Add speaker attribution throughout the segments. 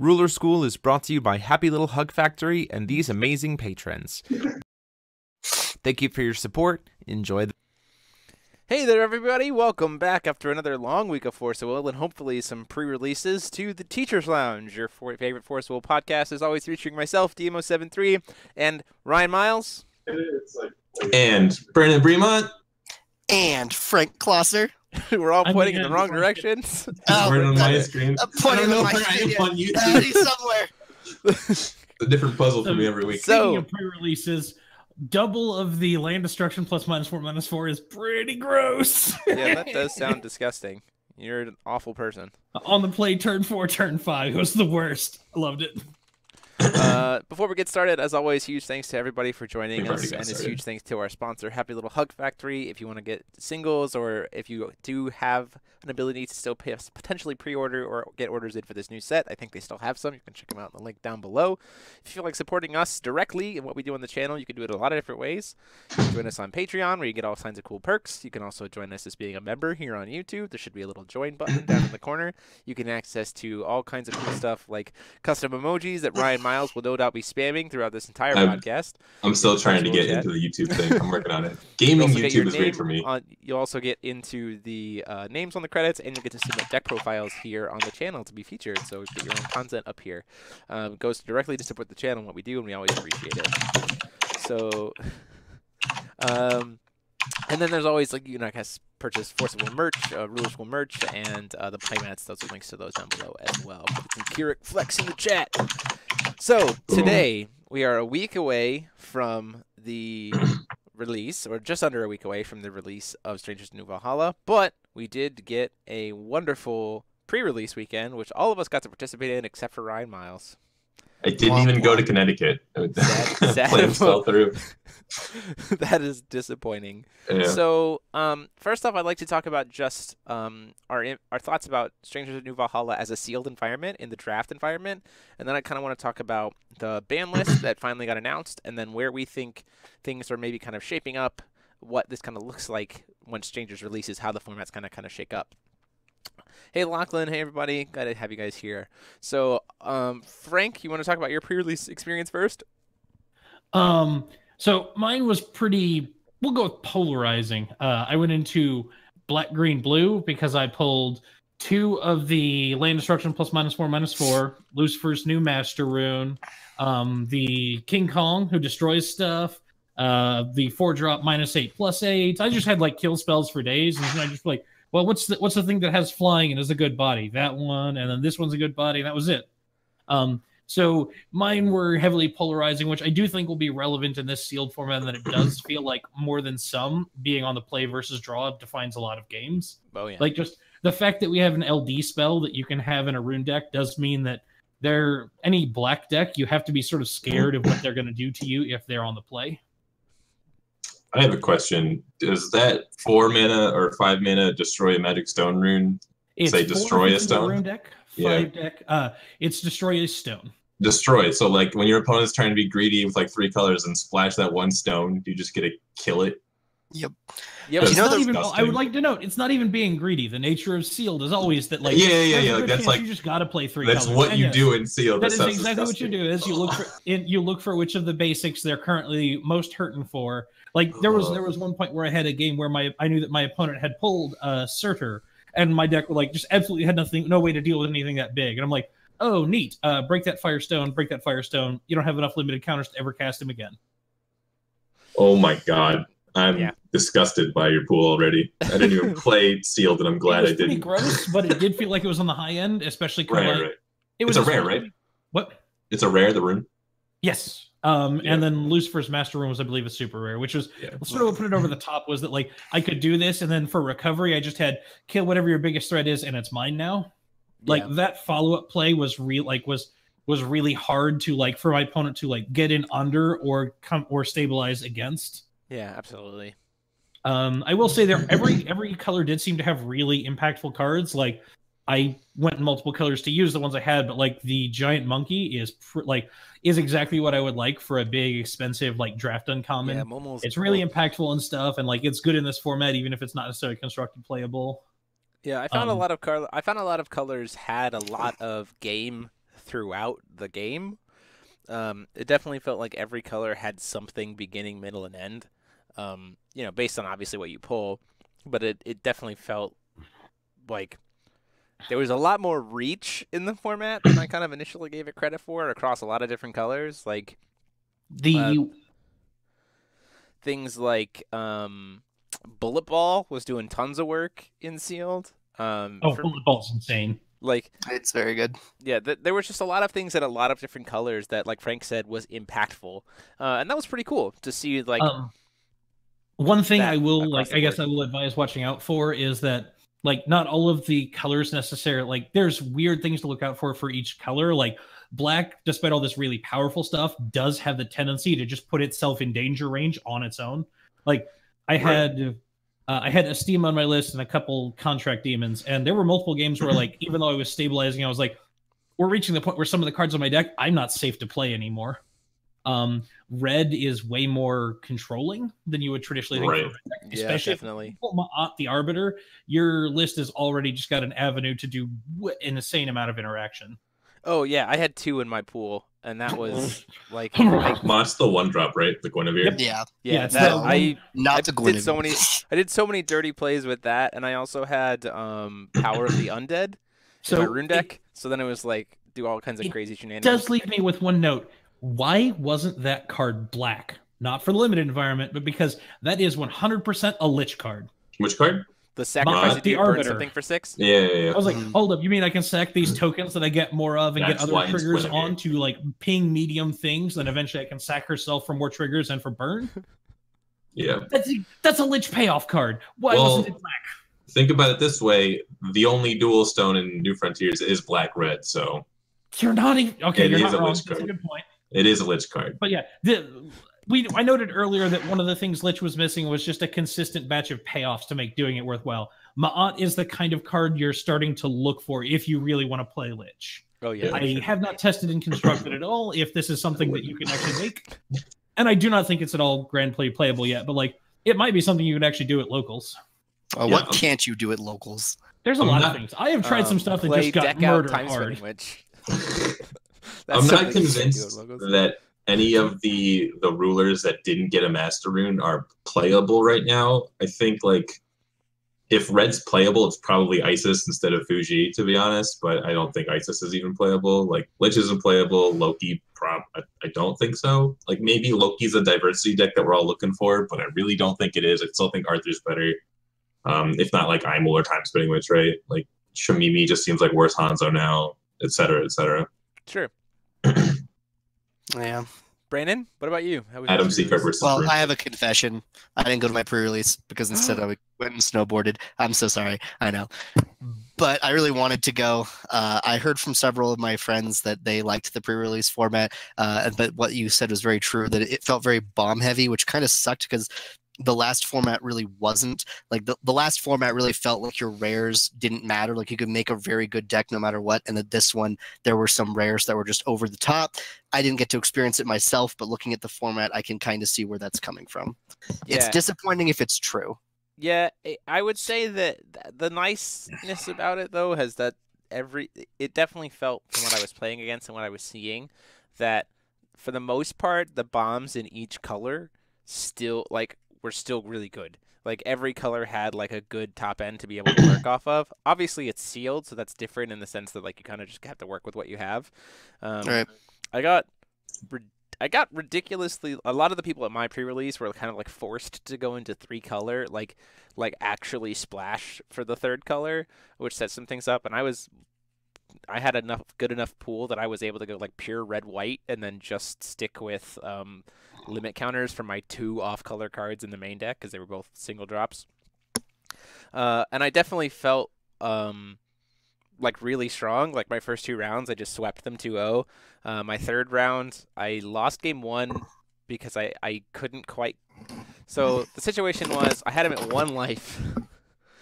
Speaker 1: Ruler School is brought to you by Happy Little Hug Factory and these amazing patrons. Thank you for your support. Enjoy the...
Speaker 2: Hey there, everybody. Welcome back after another long week of Force of Will and hopefully some pre-releases to the Teacher's Lounge, your favorite Force of Will podcast, is always featuring myself, DMO73, and Ryan Miles.
Speaker 3: And Brandan Bremont.
Speaker 4: And Frank Klosser.
Speaker 2: We're all pointing in the wrong directions.
Speaker 3: Pointing on my screen.
Speaker 4: Pointing on my screen.
Speaker 3: On YouTube.
Speaker 4: He's somewhere.
Speaker 3: A different puzzle for me every week.
Speaker 5: Speaking of pre-releases, double of the land destruction plus -4/-4 is pretty gross.
Speaker 2: Yeah, that does sound disgusting. You're an awful person.
Speaker 5: On the play, turn 4, turn 5. It was the worst. I loved it.
Speaker 2: Before we get started, as always, huge thanks to everybody for joining us, and a huge thanks to our sponsor, Happy Little Hug Factory. If you want to get singles, or if you do have an ability to still potentially pre-order or get orders in for this new set, I think they still have some. You can check them out in the link down below. If you feel like supporting us directly in what we do on the channel, you can do it a lot of different ways. You can join us on Patreon, where you get all kinds of cool perks. You can also join us as being a member here on YouTube. There should be a little join button down in the corner. You can access to all kinds of cool stuff like custom emojis that Ryan Miles will no doubt be spamming throughout this entire podcast.
Speaker 3: I'm still trying to get into the YouTube thing. I'm working on it. Gaming YouTube is great for me.
Speaker 2: You'll also get into the names on the credits, and you'll get to submit deck profiles here on the channel to be featured. So get your own content up here. It goes directly to support the channel and what we do, and we always appreciate it. So, and then there's always, like, you know, I guess, purchase Force of Will merch, Ruler School merch, and the playmats. Those are links to those down below as well. Some Keurig flex in the chat. So today we are a week away from the release, or just under a week away from the release of Strangers of New Valhalla, but we did get a wonderful pre-release weekend, which all of us got to participate in except for Ryan Miles.
Speaker 3: I didn't even go to Connecticut. Plans fell through.
Speaker 2: That is disappointing.
Speaker 3: Yeah.
Speaker 2: So, first off, I'd like to talk about just our thoughts about Strangers of New Valhalla as a sealed environment in the draft environment, and then I kind of want to talk about the ban list that finally got announced, and then where we think things are maybe kind of shaping up, what this kind of looks like when Strangers releases, how the format's kind of shake up. Hey, Lachlan. Hey, everybody. Glad to have you guys here. So, Frank, you want to talk about your pre-release experience first?
Speaker 5: So mine was pretty, we'll go with polarizing. I went into black, green, blue because I pulled 2 of the land destruction plus -4/-4, Lucifer's new master rune, the King Kong who destroys stuff, the 4-drop -8/+8. I just had like kill spells for days, and I just like, well, what's the thing that has flying and is a good body? That one, and then this one's a good body, and that was it. So mine were heavily polarizing, which I do think will be relevant in this sealed format, and that it does feel like more than some being on the play versus draw defines a lot of games.
Speaker 2: Oh, yeah.
Speaker 5: Like just the fact that we have an LD spell that you can have in a rune deck does mean that any black deck, you have to be sort of scared of what they're going to do to you if they're on the play.
Speaker 3: I have a question. Does that 4 mana or 5 mana destroy a magic stone rune?
Speaker 5: It's
Speaker 3: say destroy a stone?
Speaker 5: Rune deck, 5 deck. It's destroy a stone.
Speaker 3: Destroy. So like when your opponent's trying to be greedy with like 3 colors and splash that 1 stone, you just get to kill it.
Speaker 4: Yep.
Speaker 2: Yep.
Speaker 5: It's not even, I would like to note, it's not even being greedy. The nature of sealed is always that, like,
Speaker 3: yeah. Like, that's like
Speaker 5: you just got to play 3
Speaker 3: that's
Speaker 5: colors.
Speaker 3: what you do in sealed.
Speaker 5: That is exactly what you do. Is you look for which of the basics they're currently most hurting for. Like there was one point where I had a game where I knew that my opponent had pulled Surtur, and my deck like just absolutely had no way to deal with anything that big, and I'm like, oh neat, break that Firestone. You don't have enough limited counters to ever cast him again.
Speaker 3: Oh my god. I'm disgusted by your pool already. I didn't even play sealed, and I'm glad I didn't.
Speaker 5: It was pretty gross, but it did feel like it was on the high end, especially
Speaker 3: right. It was a rare, right?
Speaker 5: What?
Speaker 3: It's a rare, the rune?
Speaker 5: Yes. And then Lucifer's master rune was, I believe, a super rare, which was sort of what put it over the top was that like I could do this, and then for recovery, I just had kill whatever your biggest threat is, and it's mine now. Like that follow-up play was was really hard to like for my opponent to like get in under or stabilize against.
Speaker 2: Yeah, absolutely.
Speaker 5: I will say there every color did seem to have really impactful cards. Like I went in multiple colors to use the ones I had, but like the giant monkey is exactly what I would like for a big expensive like draft uncommon.
Speaker 2: Yeah, Momo's
Speaker 5: it's really impactful and stuff, and like it's good in this format even if it's not necessarily constructed playable.
Speaker 2: Yeah, I found a lot of colors had a lot of game throughout the game. It definitely felt like every color had something beginning, middle, and end. You know, based on obviously what you pull, but it definitely felt like there was a lot more reach in the format than I kind of initially gave it credit for across a lot of different colors. Like things like Bullet Ball was doing tons of work in sealed.
Speaker 5: Bullet Ball's insane.
Speaker 2: Like
Speaker 4: It's very good.
Speaker 2: Yeah, there was just a lot of things in a lot of different colors that, like Frank said, was impactful, and that was pretty cool to see. Like,
Speaker 5: one thing I will I guess I will advise watching out for is that like not all of the colors necessarily like there's weird things to look out for each color. Like black, despite all this really powerful stuff, does have the tendency to just put itself in danger range on its own. Like I had a Steam on my list and a couple contract demons, and there were multiple games where like even though I was stabilizing, I was like, we're reaching the point where some of the cards on my deck I'm not safe to play anymore. Red is way more controlling than you would traditionally think.
Speaker 3: Right.
Speaker 2: Especially definitely.
Speaker 5: If you pull Ma'at the Arbiter, your list has already just got an avenue to do an insane amount of interaction.
Speaker 2: Oh yeah, I had 2 in my pool, and that was like
Speaker 3: Ma'at's the 1-drop, right? The Guinevere.
Speaker 4: Yeah.
Speaker 2: I
Speaker 4: Guinevere.
Speaker 2: did so many dirty plays with that, and I also had Power of the Undead in my rune deck. So then it was like do all kinds of crazy shenanigans.
Speaker 5: It does leave me with one note. Why wasn't that card black? Not for the limited environment, but because that is 100% a Lich card.
Speaker 3: Which card?
Speaker 2: The sacrifice
Speaker 5: the
Speaker 2: to burn
Speaker 5: Arbiter.
Speaker 2: something for 6?
Speaker 3: Yeah.
Speaker 5: I was like, hold up, you mean I can sack these tokens that I get more of and
Speaker 3: That's
Speaker 5: get
Speaker 3: why
Speaker 5: other
Speaker 3: it's
Speaker 5: triggers
Speaker 3: Guinevere.
Speaker 5: on to like ping medium things, then eventually I can sack herself for more triggers and for burn?
Speaker 3: Yeah.
Speaker 5: That's a Lich payoff card. Why
Speaker 3: Well,
Speaker 5: wasn't it black?
Speaker 3: Think about it this way: the only dual stone in New Frontiers is black-red, so
Speaker 5: You're not even okay.
Speaker 3: It
Speaker 5: You're
Speaker 3: is
Speaker 5: not
Speaker 3: a
Speaker 5: wrong.
Speaker 3: Lich
Speaker 5: That's a
Speaker 3: card.
Speaker 5: good point.
Speaker 3: it is a Lich card.
Speaker 5: But yeah, I noted earlier that one of the things Lich was missing was just a consistent batch of payoffs to make doing it worthwhile. Ma'at is the kind of card you're starting to look for if you really want to play Lich.
Speaker 2: Oh yeah.
Speaker 5: I have not tested and constructed at all if this is something that you can actually make. And I do not think it's at all grand playable yet, but like it might be something you could actually do at locals.
Speaker 4: What can't you do at locals?
Speaker 5: There's a lot of things. I have tried some stuff that
Speaker 2: play
Speaker 5: just got
Speaker 2: deck out
Speaker 5: murdered hard.
Speaker 2: Which
Speaker 3: I'm not convinced that any of the rulers that didn't get a Master Rune are playable right now. I think like if Red's playable, it's probably Isis instead of Fuji, to be honest. But I don't think Isis is even playable. Like Lich isn't playable. Loki, I don't think so. Like maybe Loki's a diversity deck that we're all looking for, but I really don't think it is. I still think Arthur's better. If not like Imul or Time Spinning Witch, right? Like Shamimi just seems like worse Hanzo now, etc., etc.
Speaker 2: Sure.
Speaker 4: Yeah.
Speaker 2: Brandon, what about you? How was
Speaker 3: Adam
Speaker 2: your
Speaker 3: Seacard
Speaker 2: release?
Speaker 3: versus
Speaker 4: Well,
Speaker 3: Bruce.
Speaker 4: I have a confession. I didn't go to my pre-release because instead I went and snowboarded. I'm so sorry. I know. But I really wanted to go. I heard from several of my friends that they liked the pre-release format. But what you said was very true, that it felt very bomb-heavy, which kind of sucked because the last format really wasn't. Like the last format really felt like your rares didn't matter. Like you could make a very good deck no matter what. And that this one, there were some rares that were just over the top. I didn't get to experience it myself, but looking at the format, I can kind of see where that's coming from. It's
Speaker 2: Yeah.
Speaker 4: disappointing if it's true.
Speaker 2: Yeah, I would say that the niceness about it though has that it definitely felt from what I was playing against and what I was seeing that for the most part the bombs in each color still were still really good. Like every color had like a good top end to be able to work off of. Obviously it's sealed, so that's different in the sense that like you kind of just have to work with what you have.
Speaker 4: Right.
Speaker 2: I got ridiculously. A lot of the people at my pre-release were kind of like forced to go into 3-color, like actually splash for the 3rd color, which set some things up. And I had good enough pool that I was able to go like pure red white and then just stick with limit counters for my 2 off-color cards in the main deck because they were both single drops. And I definitely felt like really strong. Like my first 2 rounds, I just swept them 2-0. My 3rd round, I lost game 1 because I couldn't quite. So the situation was I had him at 1 life.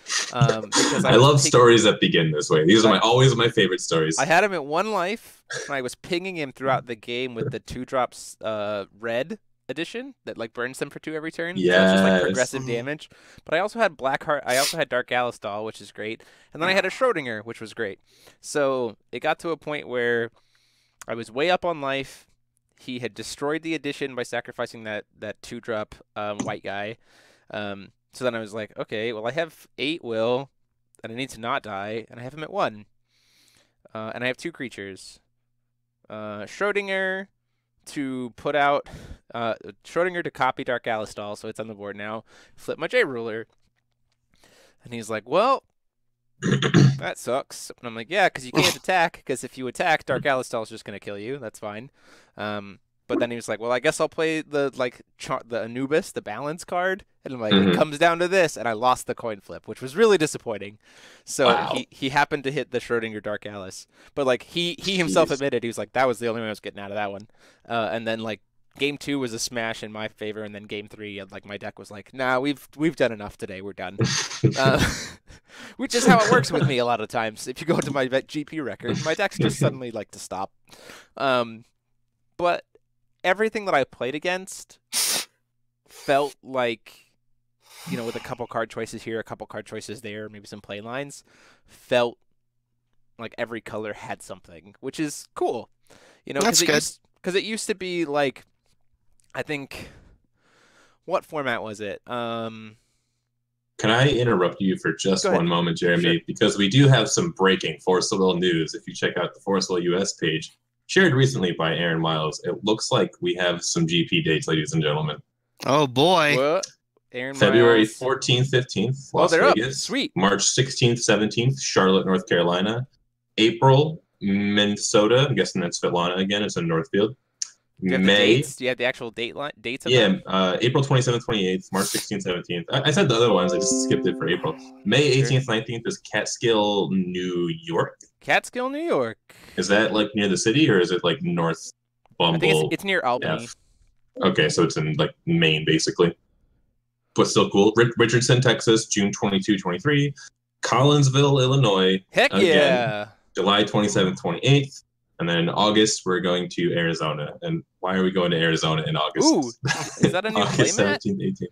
Speaker 2: Because
Speaker 3: I love stories that begin this way. These are always my favorite stories.
Speaker 2: I had him at 1 life, and I was pinging him throughout the game with the 2-drops red edition that like burns them for 2 every turn.
Speaker 3: Yes.
Speaker 2: So it's just like progressive damage. But I also had Blackheart. I also had Dark Alistal, which is great, and then I had a Schrodinger, which was great. So it got to a point where I was way up on life. He had destroyed the edition by sacrificing that 2-drop white guy. So then I was like, okay, well, I have 8 will, and I need to not die, and I have him at 1. And I have 2 creatures. Schrodinger to put out... Schrodinger to copy Dark Alistal, so it's on the board now. Flip my J-Ruler. And he's like, well, that sucks. And I'm like, yeah, because you can't attack, because if you attack, Dark Alistal is just going to kill you. That's fine. But then he was like, well, I guess I'll play the Anubis, the balance card. And I'm like, it comes down to this. And I lost the coin flip, which was really disappointing. So he happened to hit the Schrodinger Dark Alice. But like he himself admitted, he was like, that was the only way I was getting out of that one. And then like game 2 was a smash in my favor. And then game 3, like my deck was like, nah, we've done enough today. We're done. Which is how it works with me a lot of times. If you go to my GP record, my decks just suddenly like to stop. But everything that I played against felt like, you know, with a couple card choices here, a couple card choices there, maybe some play lines, felt like every color had something, which is cool. You know,
Speaker 4: that's good.
Speaker 2: Because it used to be like, I think, what format was it?
Speaker 3: Can I interrupt you for just one moment, Jeremy?
Speaker 2: Sure.
Speaker 3: Because we do have some breaking Force of Will news. If you check out the Force of Will US page, shared recently by Aaron Miles, it looks like we have some GP dates, ladies and gentlemen.
Speaker 4: Oh, boy.
Speaker 2: What? Aaron
Speaker 3: February
Speaker 2: Miles.
Speaker 3: 14th, 15th,
Speaker 2: Oh,
Speaker 3: Las
Speaker 2: they're
Speaker 3: Vegas.
Speaker 2: up. Sweet.
Speaker 3: March 16th, 17th, Charlotte, North Carolina. April, Minnesota. I'm guessing that's Svetlana again. It's in Northfield.
Speaker 2: Do you have the
Speaker 3: May.
Speaker 2: dates? Do you have the actual dates of
Speaker 3: Yeah,
Speaker 2: them?
Speaker 3: April 27th, 28th, March 16th, 17th. I said the other ones. I just skipped it for April. May 18th, 19th is Catskill, New York.
Speaker 2: Catskill, New York.
Speaker 3: Is that like near the city, or is it like North Bumble?
Speaker 2: I think it's near Albany.
Speaker 3: F? Okay, so it's in like Maine, basically. But still cool. Richardson, Texas, June 22, 23. Collinsville, Illinois.
Speaker 2: Heck
Speaker 3: again,
Speaker 2: yeah.
Speaker 3: July 27th, 28th. And then in August, we're going to Arizona. And why are we going to Arizona in August?
Speaker 2: Ooh, is that a new
Speaker 3: August
Speaker 2: playmat?
Speaker 3: 17th, 18th.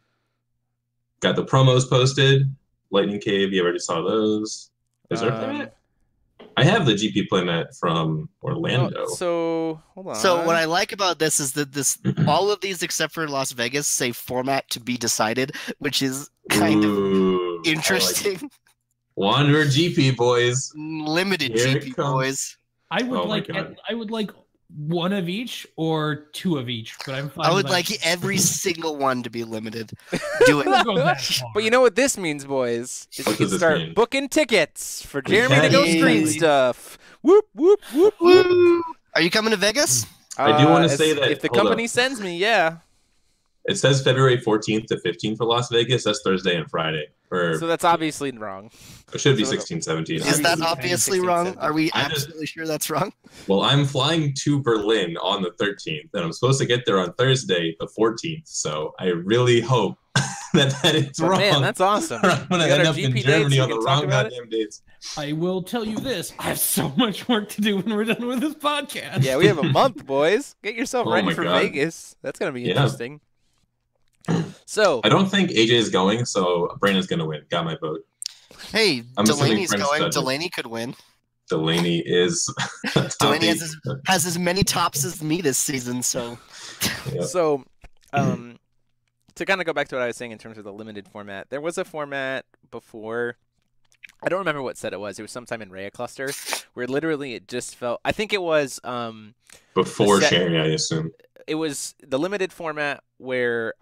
Speaker 3: Got the promos posted. Lightning Cave, you already saw those. Is there a playmat? I have the GP playmat from Orlando.
Speaker 2: Oh, so, hold on.
Speaker 4: So what I like about this is that all of these except for Las Vegas say format to be decided, which is kind
Speaker 3: Ooh,
Speaker 4: of interesting.
Speaker 3: Like Wanderer GP boys.
Speaker 4: Limited
Speaker 3: Here it
Speaker 4: GP
Speaker 3: comes.
Speaker 4: boys.
Speaker 5: I would
Speaker 3: Oh my God.
Speaker 5: I would like one of each or 2 of each, but I'm fine.
Speaker 4: I would
Speaker 5: with
Speaker 4: like every single one to be limited. Do it.
Speaker 5: I'll go that far.
Speaker 2: But you know what this means, boys? Is
Speaker 3: What
Speaker 2: you can
Speaker 3: does this
Speaker 2: start
Speaker 3: mean?
Speaker 2: booking tickets for
Speaker 3: We
Speaker 2: Jeremy to
Speaker 3: can.
Speaker 2: go screen
Speaker 4: Yay.
Speaker 2: stuff. Whoop, whoop, whoop, whoop.
Speaker 4: Woo! Are you coming to Vegas?
Speaker 3: I do wanna say that-
Speaker 2: If the
Speaker 3: hold
Speaker 2: company
Speaker 3: up.
Speaker 2: sends me, yeah.
Speaker 3: It says February 14th to 15th for Las Vegas. That's Thursday and Friday. Or
Speaker 2: So that's obviously wrong.
Speaker 3: it should be
Speaker 2: so-
Speaker 3: 16, 17.
Speaker 4: Is that
Speaker 2: Obviously,
Speaker 4: obviously
Speaker 2: 16,
Speaker 4: wrong?
Speaker 2: 17.
Speaker 4: Are we
Speaker 3: I just-
Speaker 4: absolutely sure that's wrong?
Speaker 3: Well, I'm flying to Berlin on the 13th, and I'm supposed to get there on Thursday, the 14th. So I really hope that is
Speaker 2: But
Speaker 3: wrong.
Speaker 2: man, that's awesome.
Speaker 3: I'm going
Speaker 2: We
Speaker 3: to
Speaker 2: got
Speaker 3: end
Speaker 2: our
Speaker 3: up in
Speaker 2: GP
Speaker 3: Germany
Speaker 2: dates,
Speaker 3: on
Speaker 2: we
Speaker 3: the
Speaker 2: can talk
Speaker 3: wrong
Speaker 2: about it.
Speaker 3: goddamn dates.
Speaker 5: I will tell you this: I have so much work to do when we're done with this podcast.
Speaker 2: Yeah, we have a month, boys. Get yourself
Speaker 3: Oh
Speaker 2: ready
Speaker 3: my
Speaker 2: for
Speaker 3: God.
Speaker 2: Vegas. That's going to be
Speaker 3: Yeah.
Speaker 2: interesting. So,
Speaker 3: I don't think AJ is going, so Brandon's going to win. Got my vote.
Speaker 4: Hey,
Speaker 3: I'm assuming
Speaker 4: Delaney's
Speaker 3: Prince
Speaker 4: going.
Speaker 3: doesn't.
Speaker 4: Delaney could win.
Speaker 3: Delaney is.
Speaker 4: Delaney has as many tops as me this season, so
Speaker 3: Yep.
Speaker 2: So, to kind of go back to what I was saying in terms of the limited format, there was a format before. I don't remember what set it was. It was sometime in Rhea Cluster, where literally it just felt. I think it was.
Speaker 3: Before
Speaker 2: set-
Speaker 3: sharing, I assume.
Speaker 2: It was the limited format where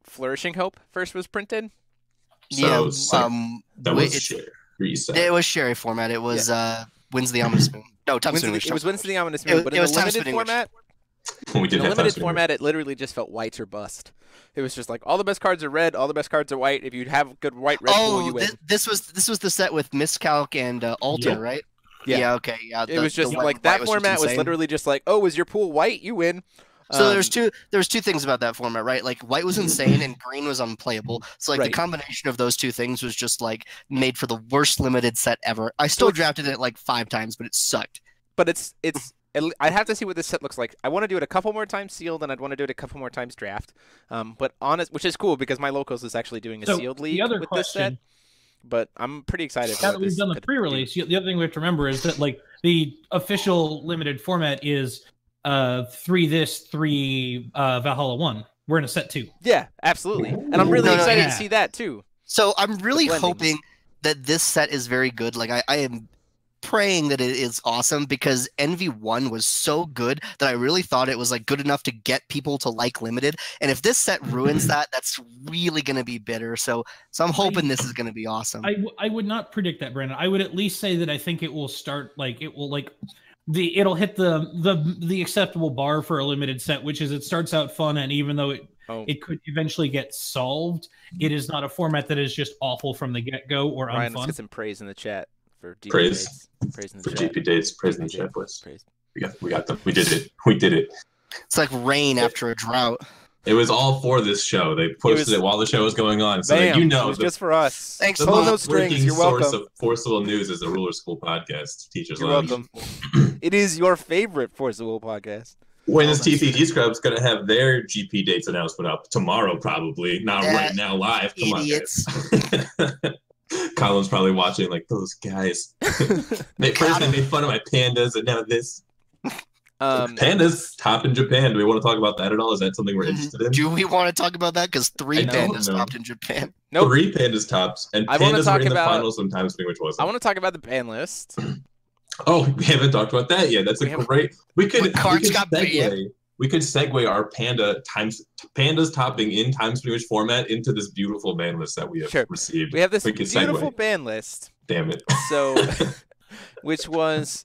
Speaker 2: Flourishing Hope first was printed.
Speaker 3: So, that was
Speaker 4: it,
Speaker 3: share. Reset.
Speaker 4: it was Sherry format. It was Wins the Ominous Moon. No, Time Spinning Witch.
Speaker 2: It was Wins to the Ominous Moon, but
Speaker 4: it
Speaker 2: in
Speaker 4: was
Speaker 2: the
Speaker 4: Time
Speaker 2: limited
Speaker 4: Spinning Witch.
Speaker 2: format,
Speaker 3: We
Speaker 2: in
Speaker 3: did
Speaker 2: the
Speaker 3: have
Speaker 2: limited
Speaker 3: time
Speaker 2: format, it literally just felt whites or bust. It was just like all the best cards are red, all the best cards are white. If you have good white red pool, you win.
Speaker 4: This was the set with Miscalc and Alta,
Speaker 5: Yep.
Speaker 4: right?
Speaker 2: Yeah.
Speaker 4: Okay. Yeah.
Speaker 2: It was just
Speaker 4: white-
Speaker 2: like
Speaker 4: white
Speaker 2: that
Speaker 4: just
Speaker 2: format was
Speaker 4: insane.
Speaker 2: literally just like, oh, is your pool white? You win.
Speaker 4: So there was two things about that format, right? Like white was insane and green was unplayable. So like
Speaker 2: Right.
Speaker 4: the combination of those two things was just like made for the worst limited set ever. I still drafted it like 5 times, but it sucked.
Speaker 2: But it's I'd have to see what this set looks like. I want to do it a couple more times sealed, and I'd want to do it a couple more times draft. But honest, which is cool because my locals is actually doing a
Speaker 5: So
Speaker 2: sealed
Speaker 5: the
Speaker 2: league
Speaker 5: other
Speaker 2: with this set.
Speaker 5: question
Speaker 2: But I'm pretty excited.
Speaker 5: Now that we've done the pre-release, the other thing we have to remember is that like the official limited format is 3 this, 3 Valhalla 1. We're in a set 2.
Speaker 2: Yeah, absolutely. And I'm really excited to see that too.
Speaker 4: So I'm really hoping that this set is very good. Like I am praying that it is awesome, because Envy 1 was so good that I really thought it was like good enough to get people to like limited. And if this set ruins that, that's really going to be bitter. So I'm hoping this is going to be awesome.
Speaker 5: I would not predict that, Brandon. I would at least say that I think it will start like it'll hit the acceptable bar for a limited set, which is it starts out fun, and even though it could eventually get solved, it is not a format that is just awful from the get-go or
Speaker 2: Ryan,
Speaker 5: unfun.
Speaker 2: Let's get some praise in the chat for GP
Speaker 3: praise
Speaker 2: in the
Speaker 3: for
Speaker 2: chat.
Speaker 3: GP dates. Praise in the chat, boys. We got them. We did it. We did it.
Speaker 4: It's like rain after a drought.
Speaker 3: It was all for this show. They posted it while the show was going on, so that
Speaker 2: it was just for us.
Speaker 4: Thanks.
Speaker 2: Pull those strings. You're welcome.
Speaker 3: Source of Forcible News is the Ruler School podcast. Teachers
Speaker 2: You're
Speaker 3: Lounge.
Speaker 2: welcome. It is your favorite Forcible podcast.
Speaker 3: When is TCG Scrubs going to have their GP dates announcement up? Tomorrow, probably. Not right now, live. Come
Speaker 4: Idiots.
Speaker 3: on, Colin's probably watching like those guys. First they made fun of my pandas, and now this. Pandas top in Japan. Do we want to talk about that at all? Is that something we're interested in?
Speaker 4: Do we want to talk about that? Because 3 pandas topped in Japan.
Speaker 2: Nope.
Speaker 3: 3 pandas tops, and
Speaker 2: I
Speaker 3: pandas were in the
Speaker 2: about,
Speaker 3: finals sometimes, which wasn't.
Speaker 2: I want to talk about the ban list.
Speaker 3: Oh, we haven't talked about that yet. That's a great. We could
Speaker 4: segue.
Speaker 3: We could segue our pandas topping in time switch format into this beautiful ban list that we have received.
Speaker 2: We have this beautiful ban list.
Speaker 3: Damn it.
Speaker 2: So, which was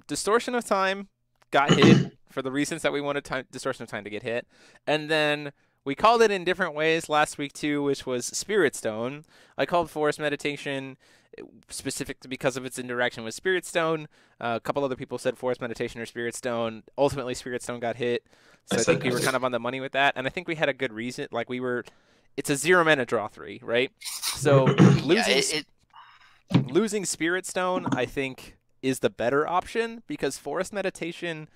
Speaker 2: Distortion of Time got hit for the reasons that we wanted Distortion of Time to get hit, and then we called it in different ways last week too, which was Spirit Stone. I called Forest Meditation specific because of its interaction with Spirit Stone. A couple other people said Forest Meditation or Spirit Stone. Ultimately, Spirit Stone got hit, so I think we were kind of on the money with that, and I think we had a good reason. Like it's a 0 mana draw 3, right? So losing Spirit Stone, I think, is the better option, because Forest Meditation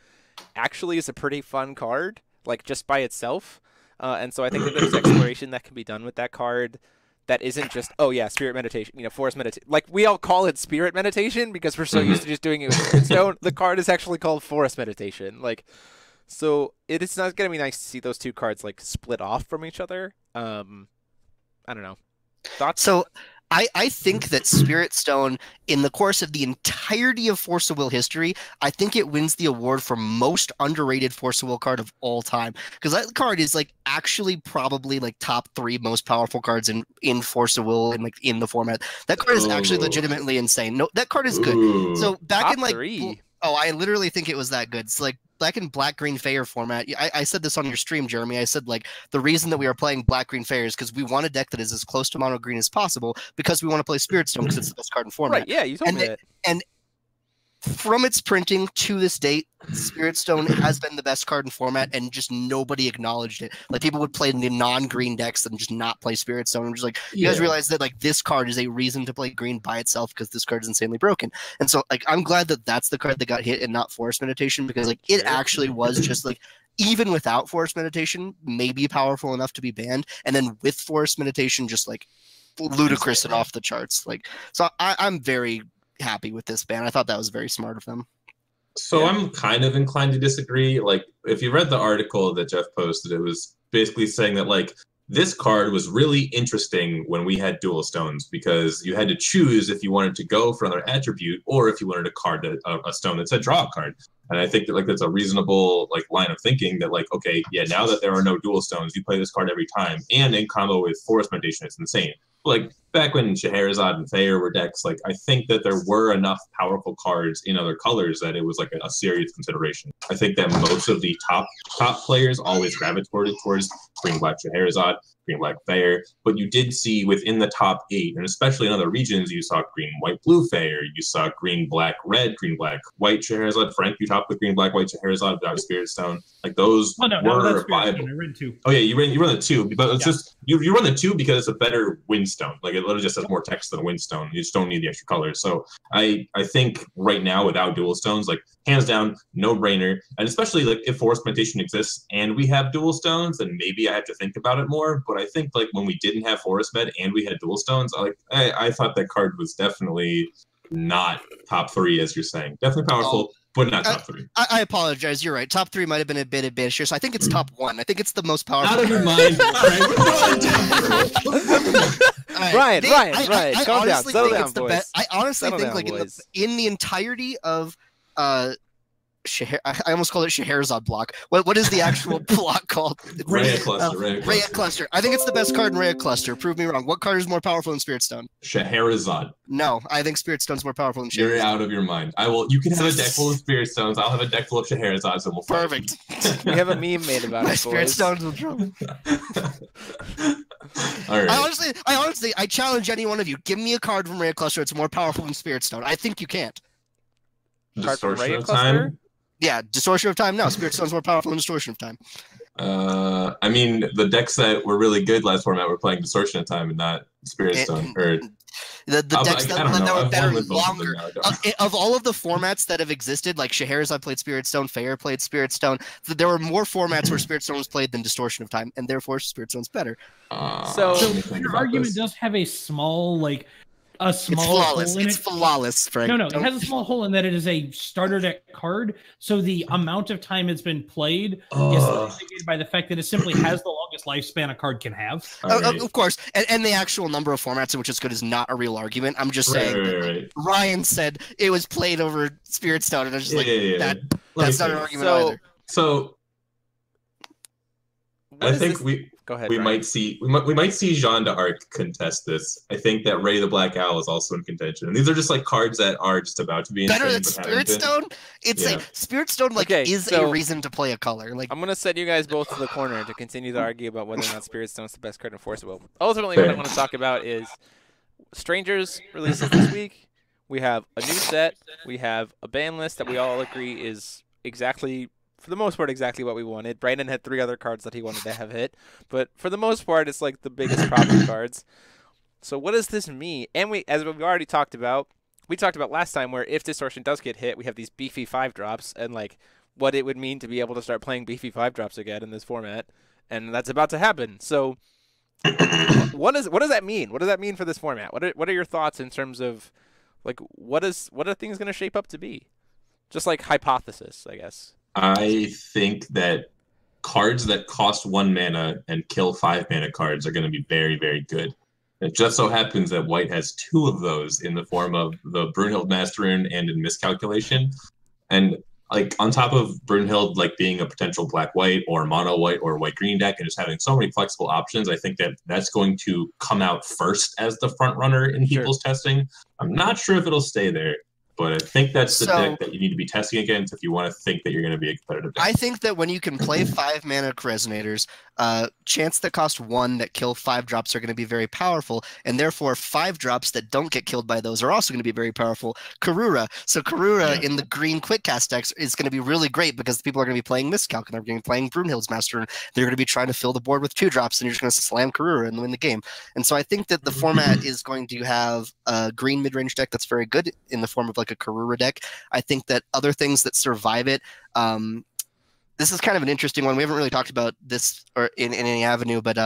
Speaker 2: actually is a pretty fun card, like just by itself. And so I think that there's exploration that can be done with that card that isn't just, Spirit Meditation, Forest Meditation. Like, we all call it Spirit Meditation because we're so used to just doing it with Spirit Stone. The card is actually called Forest Meditation. Like, so it's not going to be nice to see those two cards, like, split off from each other. I don't know. Thoughts?
Speaker 4: So I think that Spirit Stone, in the cource of the entirety of Force of Will history, I think it wins the award for most underrated Force of Will card of all time. Because that card is like actually probably like top 3 most powerful cards in Force of Will and like in the format. That card is actually legitimately insane. No, that card is good. So back
Speaker 2: top
Speaker 4: in like
Speaker 2: 3.
Speaker 4: I literally think it was that good. It's like back in Black Green Fair format, I said this on your stream, Jeremy. I said like the reason that we are playing Black Green Fair is because we want a deck that is as close to mono green as possible, because we want to play Spirit Stone because it's the best card in format.
Speaker 2: Right? Yeah, you told me that.
Speaker 4: And from its printing to this date, Spirit Stone has been the best card in format, and just nobody acknowledged it. Like, people would play the non-green decks and just not play Spirit Stone. I'm just like, you guys realize that like this card is a reason to play green by itself because this card is insanely broken. And so like I'm glad that that's the card that got hit and not Forest Meditation, because like it actually was just like, even without Forest Meditation, maybe powerful enough to be banned, and then with Forest Meditation, just like ludicrous and off the charts. Like, so I'm very happy with this ban. I thought that was very smart of them.
Speaker 3: So I'm kind of inclined to disagree. Like, if you read the article that Jeff posted, it was basically saying that like this card was really interesting when we had dual stones, because you had to choose if you wanted to go for another attribute or if you wanted a stone that said draw a card. And I think that like that's a reasonable like line of thinking that like, okay, yeah, now that there are no dual stones, you play this card every time, and in combo with Forest Meditation, it's insane. Like back when Scheherazade and Thayer were decks, like I think that there were enough powerful cards in other colors that it was like a serious consideration. I think that most of the top players always gravitated towards green black Scheherazade, green black Thayer, but you did see within the top 8, and especially in other regions, you saw green white blue Thayer, you saw green black red, green black white Scheherazade. Frank, you topped with green black white Scheherazade without Spirit Stone. Like those were viable. Oh yeah, you run the 2, but it's just you run the 2 because it's a better win stone. Like it literally just has more text than a Windstone. You just don't need the extra colors. So I think right now without dual stones, like hands down, no brainer. And especially like if forest plantation exists and we have dual stones, then maybe I have to think about it more. But I think like when we didn't have forest med and we had dual stones, I thought that card was definitely not top 3 as you're saying. Definitely powerful. But not top 3.
Speaker 4: I apologize. You're right. Top 3 might have been a bit advanced here, so I think it's top 1. I think it's the most powerful.
Speaker 3: Out of your mind.
Speaker 2: Right. Calm down. Settle down,
Speaker 4: it's the
Speaker 2: boys.
Speaker 4: best. I honestly
Speaker 2: Settle
Speaker 4: think
Speaker 2: down,
Speaker 4: like
Speaker 2: boys.
Speaker 4: in the entirety of I almost called it Scheherazade block. What is the actual block called?
Speaker 3: Rhea Cluster.
Speaker 4: Rhea Cluster. I think it's the best card in Rhea Cluster. Prove me wrong. What card is more powerful than Spirit Stone?
Speaker 3: Scheherazade.
Speaker 4: No, I think Spirit Stone's more powerful than
Speaker 3: You're
Speaker 4: Scheherazade.
Speaker 3: out of your mind. You can have a deck full of Spirit Stones. I'll have a deck full of Scheherazades, and we'll fight.
Speaker 4: Perfect.
Speaker 2: We have a meme made about
Speaker 4: My
Speaker 2: it,
Speaker 4: Spirit
Speaker 2: boys.
Speaker 4: Stones will trouble.
Speaker 3: All right.
Speaker 4: I honestly, I challenge any one of you. Give me a card from Rhea Cluster that's more powerful than Spirit Stone. I think you can't.
Speaker 2: Card from
Speaker 3: Distortion
Speaker 2: Rhea
Speaker 3: of
Speaker 2: Cluster?
Speaker 3: Time.
Speaker 4: Yeah, Distortion of Time. No, Spirit Stone's more powerful than Distortion of Time.
Speaker 3: I mean, the decks that were really good last format were playing Distortion of Time and not Spirit Stone.
Speaker 4: The decks that were better longer.
Speaker 3: Now,
Speaker 4: Of all of the formats that have existed, like Scheherazade played Spirit Stone, Fair played Spirit Stone, there were more formats where Spirit Stone was played than Distortion of Time, and therefore Spirit Stone's better.
Speaker 2: So
Speaker 5: your argument does have a small
Speaker 4: It's
Speaker 5: small
Speaker 4: flawless.
Speaker 5: hole in
Speaker 4: It's
Speaker 5: it.
Speaker 4: flawless, Frank.
Speaker 5: No, it has a small hole in that it is a starter deck card. So the amount of time it's been played is indicated by the fact that it simply has the longest lifespan a card can have.
Speaker 3: Right.
Speaker 4: Of course, and the actual number of formats in which it's good is not a real argument. I'm just saying.
Speaker 3: Right.
Speaker 4: Ryan said it was played over Spirit Stone, and I was just that's not an argument either.
Speaker 3: So I think
Speaker 2: Go ahead.
Speaker 3: we might see Jean d'Arc contest this. I think that Ray the Black Owl is also in contention. And these are just like cards that are just about to be
Speaker 4: Better
Speaker 3: insane,
Speaker 4: than
Speaker 3: but haven't
Speaker 4: Spirit
Speaker 3: been.
Speaker 4: Stone? It's
Speaker 3: Yeah.
Speaker 4: like Spirit Stone is a reason to play a color. Like
Speaker 2: I'm gonna send you guys both to the corner to continue to argue about whether or not Spirit Stone's the best card in Forcible. Ultimately, what I want to talk about is Strangers releases this week. We have a new set. We have a ban list that we all agree is exactly, for the most part, exactly what we wanted. Brandon had 3 other cards that he wanted to have hit, but for the most part, it's like the biggest problem cards. So what does this mean? And as we've already talked about, we talked about last time where if Distortion does get hit, we have these beefy 5-drops and like what it would mean to be able to start playing beefy 5-drops again in this format, and that's about to happen. So what does that mean? What does that mean for this format? What are your thoughts in terms of like what are things going to shape up to be? Just like hypothesis, I guess.
Speaker 3: I think that cards that cost 1 mana and kill 5 mana cards are going to be very, very good. It just so happens that White has 2 of those in the form of the Brunhild Master Rune and in Miscalculation. And like on top of Brunhild like being a potential black-white or mono-white or white-green deck and just having so many flexible options, I think that that's going to come out first as the front runner in people's testing. I'm not sure if it'll stay there. But I think that's the deck that you need to be testing against if you want to think that you're going to be a competitive deck.
Speaker 4: I think that when you can play 5 mana Resonators, chance that cost 1 that kill 5 drops are going to be very powerful, and therefore 5 drops that don't get killed by those are also going to be very powerful. Karura. So Karura in the green quick cast decks is going to be really great because people are going to be playing Miscalc and they're going to be playing Brunhild's Master, and they're going to be trying to fill the board with 2 drops, and you're just going to slam Karura and win the game. And so I think that the format is going to have a green mid-range deck that's very good in the form of like a Karura deck. I think that other things that survive it, this is kind of an interesting one. We haven't really talked about this or in any avenue, but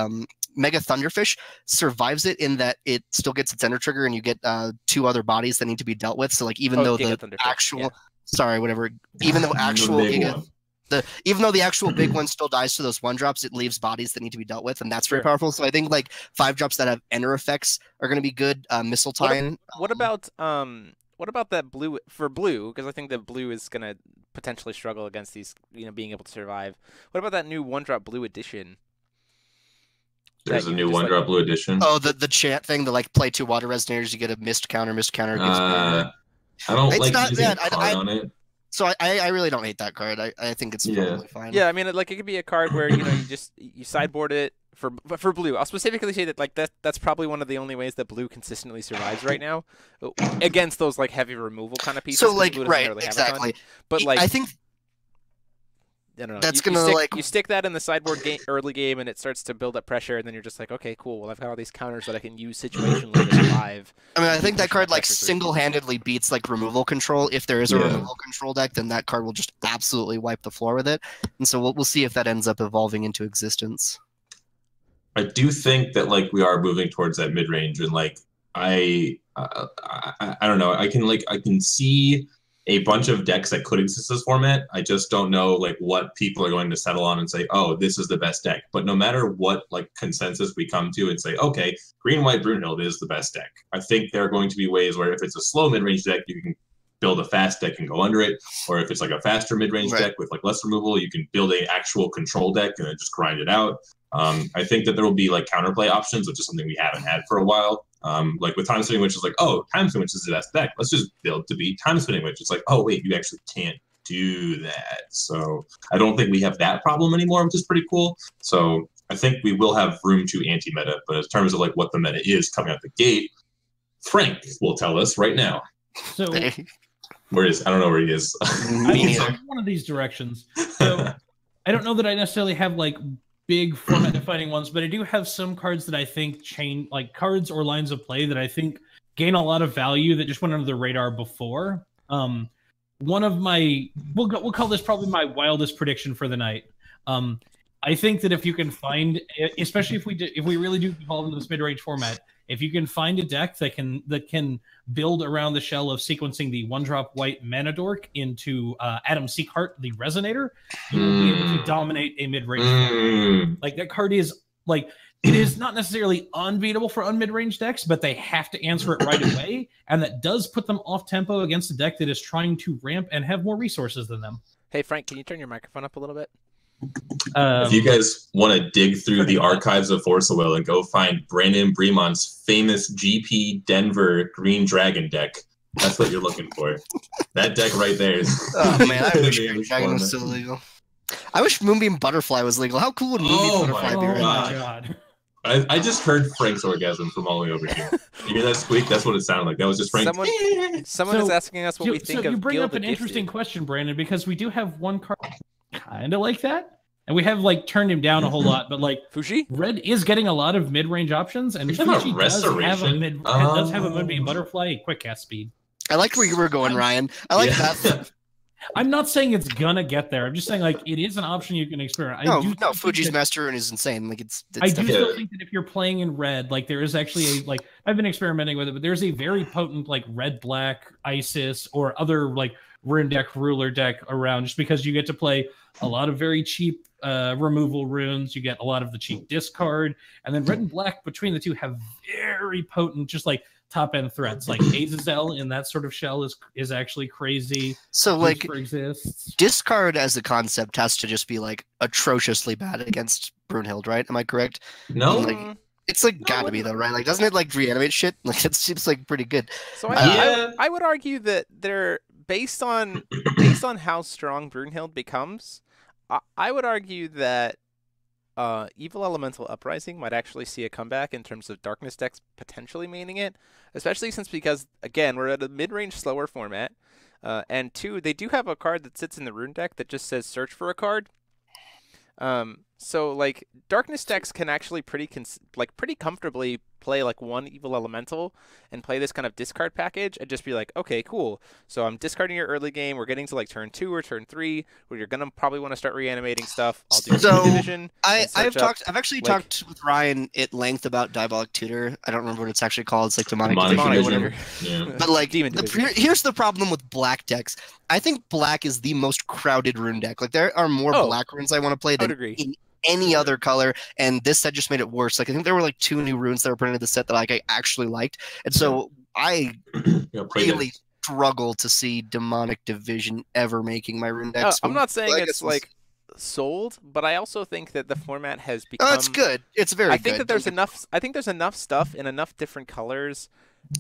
Speaker 4: Mega Thunderfish survives it in that it still gets its ender trigger and you get 2 other bodies that need to be dealt with. So like even though the actual even though the actual big one still dies to those 1-drops, it leaves bodies that need to be dealt with, and that's very powerful. So I think like 5-drops that have ender effects are going to be good. Mistletoe.
Speaker 2: What about that blue for blue? Because I think that blue is going to potentially struggle against these, being able to survive. What about that new 1-drop blue edition?
Speaker 3: There's a new 1-drop blue edition.
Speaker 4: Oh, the chant thing, the like play 2 water resonators, you get a mist counter.
Speaker 3: I don't like using a card on it.
Speaker 4: So I really don't hate that card. I think it's totally fine.
Speaker 2: Yeah, I mean, like it could be a card where you sideboard it for blue. I'll specifically say that like that's probably one of the only ways that blue consistently survives right now against those like heavy removal kind of pieces.
Speaker 4: So like exactly.
Speaker 2: But like
Speaker 4: I think
Speaker 2: I don't know.
Speaker 4: That's gonna
Speaker 2: you stick that in the sideboard early game, and it starts to build up pressure, and then you're just like, okay, cool. Well, I've got all these counters that I can use situationally to survive.
Speaker 4: I mean, I think that card like single-handedly beats like removal control. If there is a removal control deck, then that card will just absolutely wipe the floor with it. And so we'll see if that ends up evolving into existence.
Speaker 3: I do think that like we are moving towards that mid range, and like I don't know. I can see a bunch of decks that could exist in this format. I just don't know like what people are going to settle on and say, oh, this is the best deck. But no matter what like consensus we come to and say, okay, green white Brunhild is the best deck. I think there are going to be ways where if it's a slow mid range deck, you can build a fast deck and go under it, or if it's like a faster mid range deck with like less removal, you can build a actual control deck and then just grind it out. I think that there will be like counterplay options, which is something we haven't had for a while. Like with Time Spinning Witch is like, oh, Time Spinning Witch is the best deck. Let's just build to be Time Spinning Witch. It's like, oh, wait, you actually can't do that. So I don't think we have that problem anymore, which is pretty cool. So I think we will have room to anti-meta. But in terms of like what the meta is coming out the gate, Frank will tell us right now.
Speaker 5: So
Speaker 3: where is? I don't know where he is.
Speaker 5: I'm one of these directions. So I don't know that I necessarily have like big format defining ones, but I do have some cards that I think change, like cards or lines of play that I think gain a lot of value that just went under the radar before. One of my, we'll call this probably my wildest prediction for the night. I think that if you can find, especially if we really do evolve into this mid-range format, if you can find a deck that can build around the shell of sequencing the 1-drop white mana dork into Adam Seekheart, the Resonator, you will be able to dominate a mid-range format. Like that card is like, it is not necessarily unbeatable for mid-range decks, but they have to answer it right away, and that does put them off tempo against a deck that is trying to ramp and have more resources than them.
Speaker 2: Hey Frank, can you turn your microphone up a little bit?
Speaker 3: If you guys want to dig through the archives of Force of Will and go find Brandan Bremont's famous GP Denver Green Dragon deck, that's what you're looking for. That deck right there is.
Speaker 4: Oh man, I wish Green Dragon was still legal. I wish Moonbeam Butterfly was legal. How cool would Moonbeam Butterfly be right now?
Speaker 3: I just heard Frank's orgasm from all the way over here. You hear that squeak? That's what it sounded like. That was just Frank.
Speaker 2: Someone is asking us what we think of.
Speaker 5: You bring up an interesting question, Brandon, because we do have one card kind of like that, and we have like turned him down a whole lot. But like
Speaker 2: Fushi,
Speaker 5: Red is getting a lot of mid-range options, and Fushi does have a Moonbeam Butterfly, quick cast speed.
Speaker 4: I like where you were going, Ryan. I like that.
Speaker 5: I'm not saying it's gonna get there. I'm just saying like it is an option you can experiment.
Speaker 4: No, Fuji's Master Rune is insane. Like
Speaker 5: I do still think that if you're playing in red, like there is actually a like I've been experimenting with it, but there's a very potent like red-black Isis or other like rune deck, ruler deck around, just because you get to play a lot of very cheap removal runes. You get a lot of the cheap discard, and then red and black between the two have very potent, just like top end threats. Like Azazel in that sort of shell is actually crazy.
Speaker 4: So like
Speaker 5: exists.
Speaker 4: Discard as a concept has to just be like atrociously bad against Brunhild, right? Am I correct?
Speaker 3: No.
Speaker 4: Like, it's like gotta be though, right? Like doesn't it like reanimate shit? Like it seems like pretty good.
Speaker 2: So I would argue that they're based on how strong Brunhild becomes. I would argue that Evil Elemental Uprising might actually see a comeback in terms of Darkness decks potentially maining it, especially because, again, we're at a mid-range slower format, and two, they do have a card that sits in the Rune deck that just says search for a card. So, like, Darkness decks can actually pretty comfortably play, like, one Evil Elemental and play this kind of discard package and just be like, okay, cool. So I'm discarding your early game. We're getting to, like, turn 2 or turn 3 where you're going to probably want to start reanimating stuff. I'll do Division.
Speaker 4: I've actually talked with Ryan at length about Diabolic Tutor. I don't remember what it's actually called. It's like Demonic Division. Whatever.
Speaker 3: Yeah.
Speaker 4: But, like, here's the problem with black decks. I think black is the most crowded rune deck. Like, there are more black runes I want to play than in any other color, and this set just made it worse. Like I think there were like 2 new runes that were printed in the set that like I actually liked, and so I really struggle to see Demonic Division ever making my rune decks.
Speaker 2: I'm not saying it's like sold, but I also think that the format has become.
Speaker 4: Oh, it's good. It's very.
Speaker 2: I think that there's enough. I think there's enough stuff in enough different colors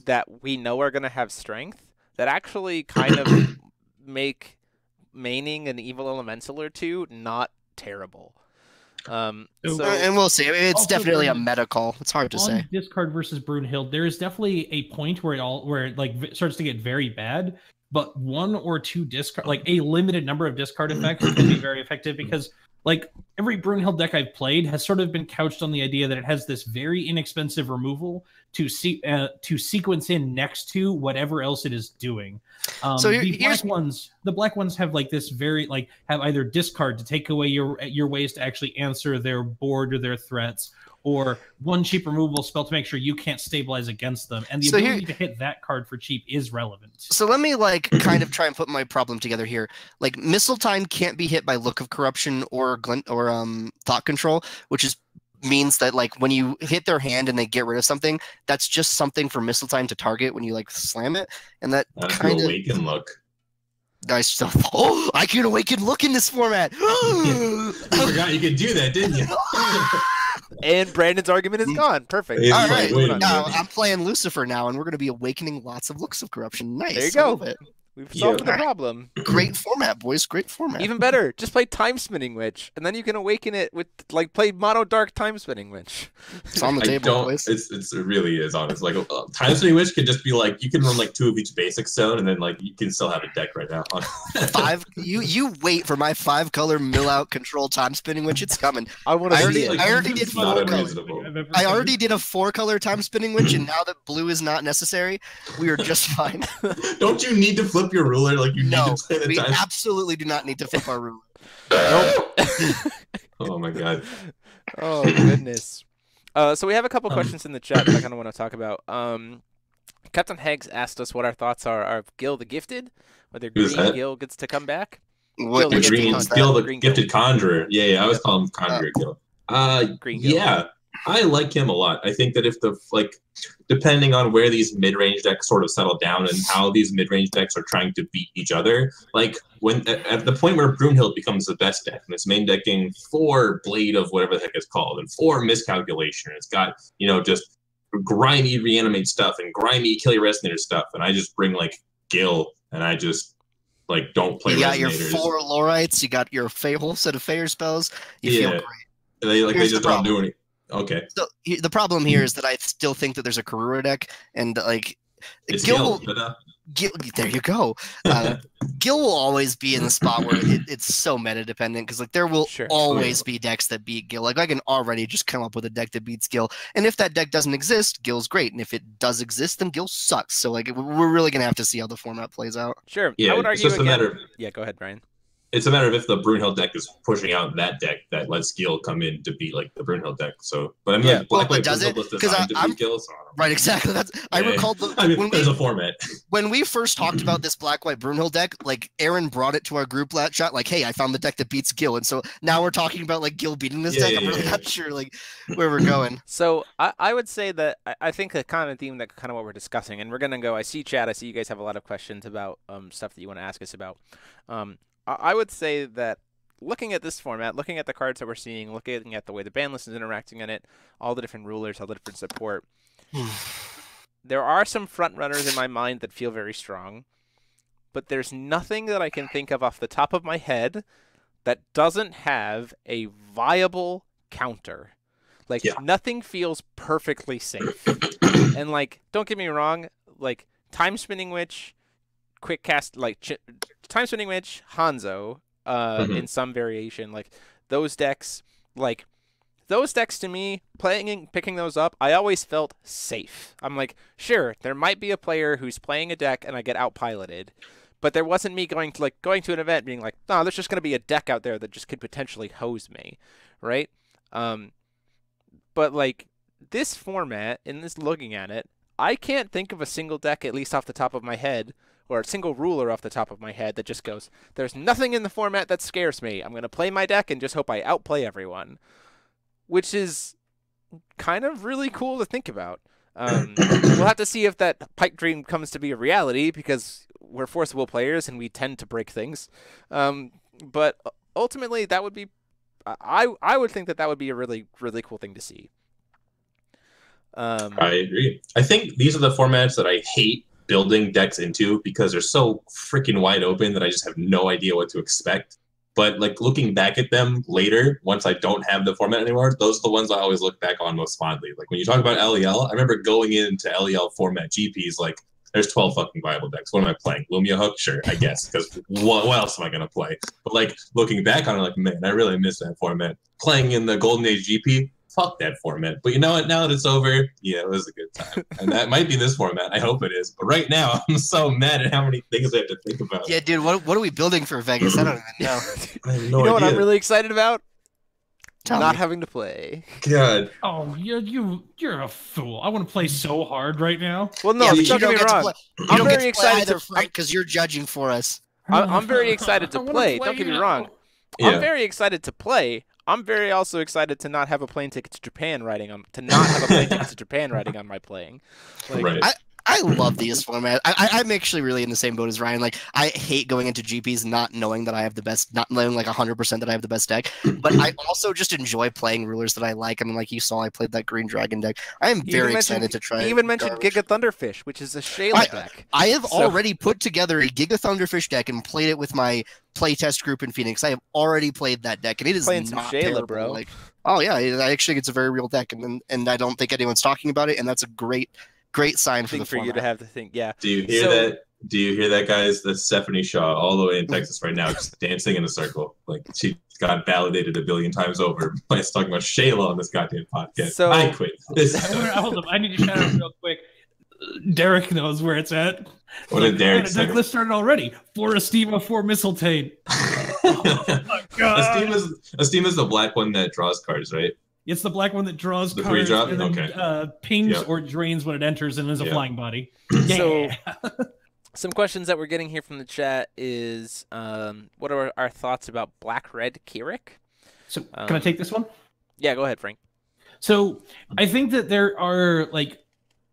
Speaker 2: that we know are going to have strength that actually kind of make maining an Evil Elemental or two not terrible.
Speaker 4: And we'll see. I mean, it's definitely a meta call. It's hard to say.
Speaker 5: Discard versus Brunhild, there is definitely a point where it like starts to get very bad, but 1 or 2 discard, like a limited number of discard effects, can be very effective because like every Brunhild deck I've played has sort of been couched on the idea that it has this very inexpensive removal to sequence in next to whatever else it is doing.
Speaker 4: So
Speaker 5: the black ones have like this very like have either discard to take away your ways to actually answer their board or their threats, or 1 cheap removable spell to make sure you can't stabilize against them. And the ability to hit that card for cheap is relevant.
Speaker 4: So let me like kind of try and put my problem together here. Like Mistletoe can't be hit by Look of Corruption or Thought Control, which means that like when you hit their hand and they get rid of something, that's just something for Mistletoe to target when you like slam it. And that kind of
Speaker 3: Awaken Look.
Speaker 4: Nice stuff. Oh, I can Awaken Look in this format.
Speaker 3: You forgot you could do that, didn't you?
Speaker 2: And Brandon's argument is gone. Perfect.
Speaker 4: All right. Now I'm playing Lucifer now, and we're going to be awakening lots of Looks of Corruption. Nice.
Speaker 2: There you go. We've solved the problem.
Speaker 4: Great format, boys. Great format.
Speaker 2: Even better, just play Time Spinning Witch, and then you can awaken it with like play Mono Dark Time Spinning Witch.
Speaker 4: It's on the table, boys.
Speaker 3: It really is honest. Like Time Spinning Witch can just be like you can run like 2 of each basic stone, and then like you can still have a deck right now.
Speaker 4: 5. You wait for my 5-color mill out control Time Spinning Witch. It's coming.
Speaker 2: I already
Speaker 4: did 4 colors. I already did a 4-color Time Spinning Witch, and now that blue is not necessary, we are just fine.
Speaker 3: Don't you need to flip your ruler like you need to play the
Speaker 4: we
Speaker 3: time?
Speaker 4: Absolutely do not need to flip our ruler.
Speaker 2: Nope.
Speaker 3: Oh my god.
Speaker 2: Oh goodness. So we have a couple questions in the chat that I kind of want to talk about. Captain Heggs asked us what our thoughts are of Gil the Gifted, whether Green Gil gets to come back.
Speaker 3: Gil the Gifted Conjurer. Yeah, I always call him Conjurer Gil.
Speaker 2: Green Gil.
Speaker 3: Yeah, I like him a lot. I think that if depending on where these mid-range decks sort of settle down and how these mid-range decks are trying to beat each other, like when at the point where Brunhild becomes the best deck and it's main decking 4 Blade of whatever the heck it's called and 4 Miscalculation, it's got just grimy reanimate stuff and grimy kill your resonator stuff, and I just bring like Gil and I just like don't play.
Speaker 4: You got
Speaker 3: resonators.
Speaker 4: Your 4 Lorites, you got your whole set of Fair spells. You feel great.
Speaker 3: They just don't do anything. Okay.
Speaker 4: So the problem here is that I still think that there's a Karura deck, and like Gil. There you go. Gil will always be in the spot where it's so meta dependent because like there will always be decks that beat Gil. Like I can already just come up with a deck that beats Gil, and if that deck doesn't exist, Gil's great, and if it does exist, then Gil sucks. So like we're really gonna have to see how the format plays out.
Speaker 2: Sure.
Speaker 3: Yeah,
Speaker 2: I would argue
Speaker 3: it's just a matter of,
Speaker 2: yeah, go ahead, Brian.
Speaker 3: It's a matter of if the Brunhild deck is pushing out that deck that lets Gil come in to beat like the Brunhild deck. So, but I mean, like, Black White
Speaker 4: does it?
Speaker 3: Because I'm Gil, so
Speaker 4: right, exactly. I recalled
Speaker 3: there's a format.
Speaker 4: When we first talked about this Black White Brunhild deck, like Aaron brought it to our group chat, like, "Hey, I found the deck that beats Gil," and so now we're talking about like Gil beating this deck. I'm really not sure like where we're going.
Speaker 2: So I would say that I think the kind of theme that kind of what we're discussing, and we're gonna go. I see chat. I see you guys have a lot of questions about stuff that you want to ask us about. I would say that looking at this format, looking at the cards that we're seeing, looking at the way the ban list is interacting in it, all the different rulers, all the different support, there are some front runners in my mind that feel very strong, but there's nothing that I can think of off the top of my head that doesn't have a viable counter. Like nothing feels perfectly safe. And like, don't get me wrong, like Time Spinning Witch, Quick Cast, like Time Spinning Witch, Hanzo, in some variation, like those decks to me, picking those up, I always felt safe. I'm like, sure, there might be a player who's playing a deck and I get outpiloted, but there wasn't me going to an event being like, no, there's just going to be a deck out there that just could potentially hose me, right? But like this format, in this looking at it, I can't think of a single deck, at least off the top of my head, or a single ruler off the top of my head that just goes, there's nothing in the format that scares me. I'm going to play my deck and just hope I outplay everyone, which is kind of really cool to think about. We'll have to see if that pipe dream comes to be a reality because we're forcible players and we tend to break things. But ultimately, that would be, I would think that would be a really, really cool thing to see.
Speaker 3: I agree. I think these are the formats that I hate building decks into because they're so freaking wide open that I just have no idea what to expect. But like looking back at them later, once I don't have the format anymore, those are the ones I always look back on most fondly. Like when you talk about LEL, I remember going into LEL format GPs like, there's 12 fucking viable decks. What am I playing? Lumia Hook? Sure, I guess, because what else am I gonna play? But like looking back on it, like man, I really miss that format. Playing in the Golden Age GP, fuck that format. But you know what? Now that it's over, yeah, it was a good time. And that might be this format. I hope it is. But right now, I'm so mad at how many things I have to think about.
Speaker 4: Yeah, dude, what are we building for Vegas? I don't even know.
Speaker 3: I have no
Speaker 2: You know
Speaker 3: idea.
Speaker 2: what I'm really excited about?
Speaker 4: Tell
Speaker 2: Not
Speaker 4: me.
Speaker 2: having to play.
Speaker 3: God.
Speaker 5: Oh, you're a fool. I want to play so hard right now.
Speaker 2: Well, no,
Speaker 4: Yeah, but
Speaker 2: don't
Speaker 4: you
Speaker 2: get me
Speaker 4: don't get to
Speaker 2: wrong.
Speaker 4: play. You
Speaker 2: I'm
Speaker 4: don't get
Speaker 2: very
Speaker 4: to play
Speaker 2: excited
Speaker 4: either,
Speaker 2: to.
Speaker 4: Frank, because you're judging for us.
Speaker 2: I'm very excited to
Speaker 5: I wanna
Speaker 2: play. Don't get me
Speaker 5: now.
Speaker 2: wrong.
Speaker 3: Yeah.
Speaker 2: I'm very excited to play. I'm very also excited to not have a plane ticket to Japan riding on my playing. Like,
Speaker 3: Right.
Speaker 4: I love these formats. I'm actually really in the same boat as Ryan. Like, I hate going into GPs not knowing that I have the best, not knowing like 100% that I have the best deck. But I also just enjoy playing rulers that I like. I mean, like you saw, I played that Green Dragon deck. I am very excited to try.
Speaker 2: He even mentioned
Speaker 4: garbage.
Speaker 2: Giga Thunderfish, which is a Shayla deck.
Speaker 4: I have
Speaker 2: So-
Speaker 4: already put together a Giga Thunderfish deck and played it with my playtest group in Phoenix. I have already played that deck, and it is
Speaker 2: Playing some
Speaker 4: not
Speaker 2: Shayla,
Speaker 4: terrible.
Speaker 2: bro.
Speaker 4: Like, oh yeah, I actually think it's a very real deck, and I don't think anyone's talking about it, and that's a great sign for
Speaker 2: Thing
Speaker 4: the
Speaker 2: for you
Speaker 4: format.
Speaker 2: to have to think. Yeah.
Speaker 3: Do you hear
Speaker 2: So-
Speaker 3: that? Do you hear that, guys? That's Stephanie Shaw all the way in Texas right now, just dancing in a circle. Like she got validated a billion times over by talking about Shayla on this goddamn podcast.
Speaker 2: So-
Speaker 3: I quit. This
Speaker 5: Hold up, I need to shout out real quick. Derek knows where it's at.
Speaker 3: What did Derek
Speaker 5: The deck
Speaker 3: say?
Speaker 5: list started already. 4 Estima, 4 Mistletoe. Oh my god!
Speaker 3: Esteem is the black one that draws cards, right?
Speaker 5: It's the black one that draws
Speaker 3: The
Speaker 5: cards
Speaker 3: 3-drop?
Speaker 5: and then
Speaker 3: Okay.
Speaker 5: pings
Speaker 3: Yep.
Speaker 5: or drains when it enters and is a
Speaker 3: Yep.
Speaker 5: flying body.
Speaker 2: So-
Speaker 5: Yeah.
Speaker 2: Some questions that we're getting here from the chat is, what are our thoughts about Black Red Kirik?
Speaker 5: So can I take this one?
Speaker 2: Yeah, go ahead, Frank.
Speaker 5: So I think that there are like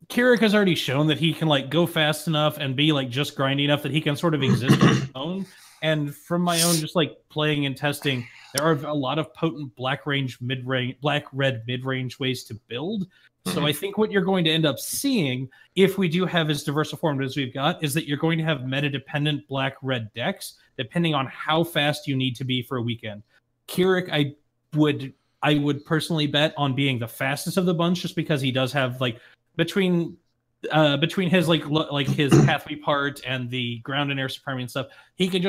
Speaker 5: Kirik has already shown that he can like go fast enough and be like just grindy enough that he can sort of exist on his own. And from my own just like playing and testing, there are a lot of potent black red mid-range ways to build. So I think what you're going to end up seeing, if we do have as diverse a format as we've got, is that you're going to have meta-dependent black-red decks, depending on how fast you need to be for a weekend. Kirik, I would personally bet on being the fastest of the bunch, just because he does have like between his like his pathway part and the ground and air supremacy and stuff, he can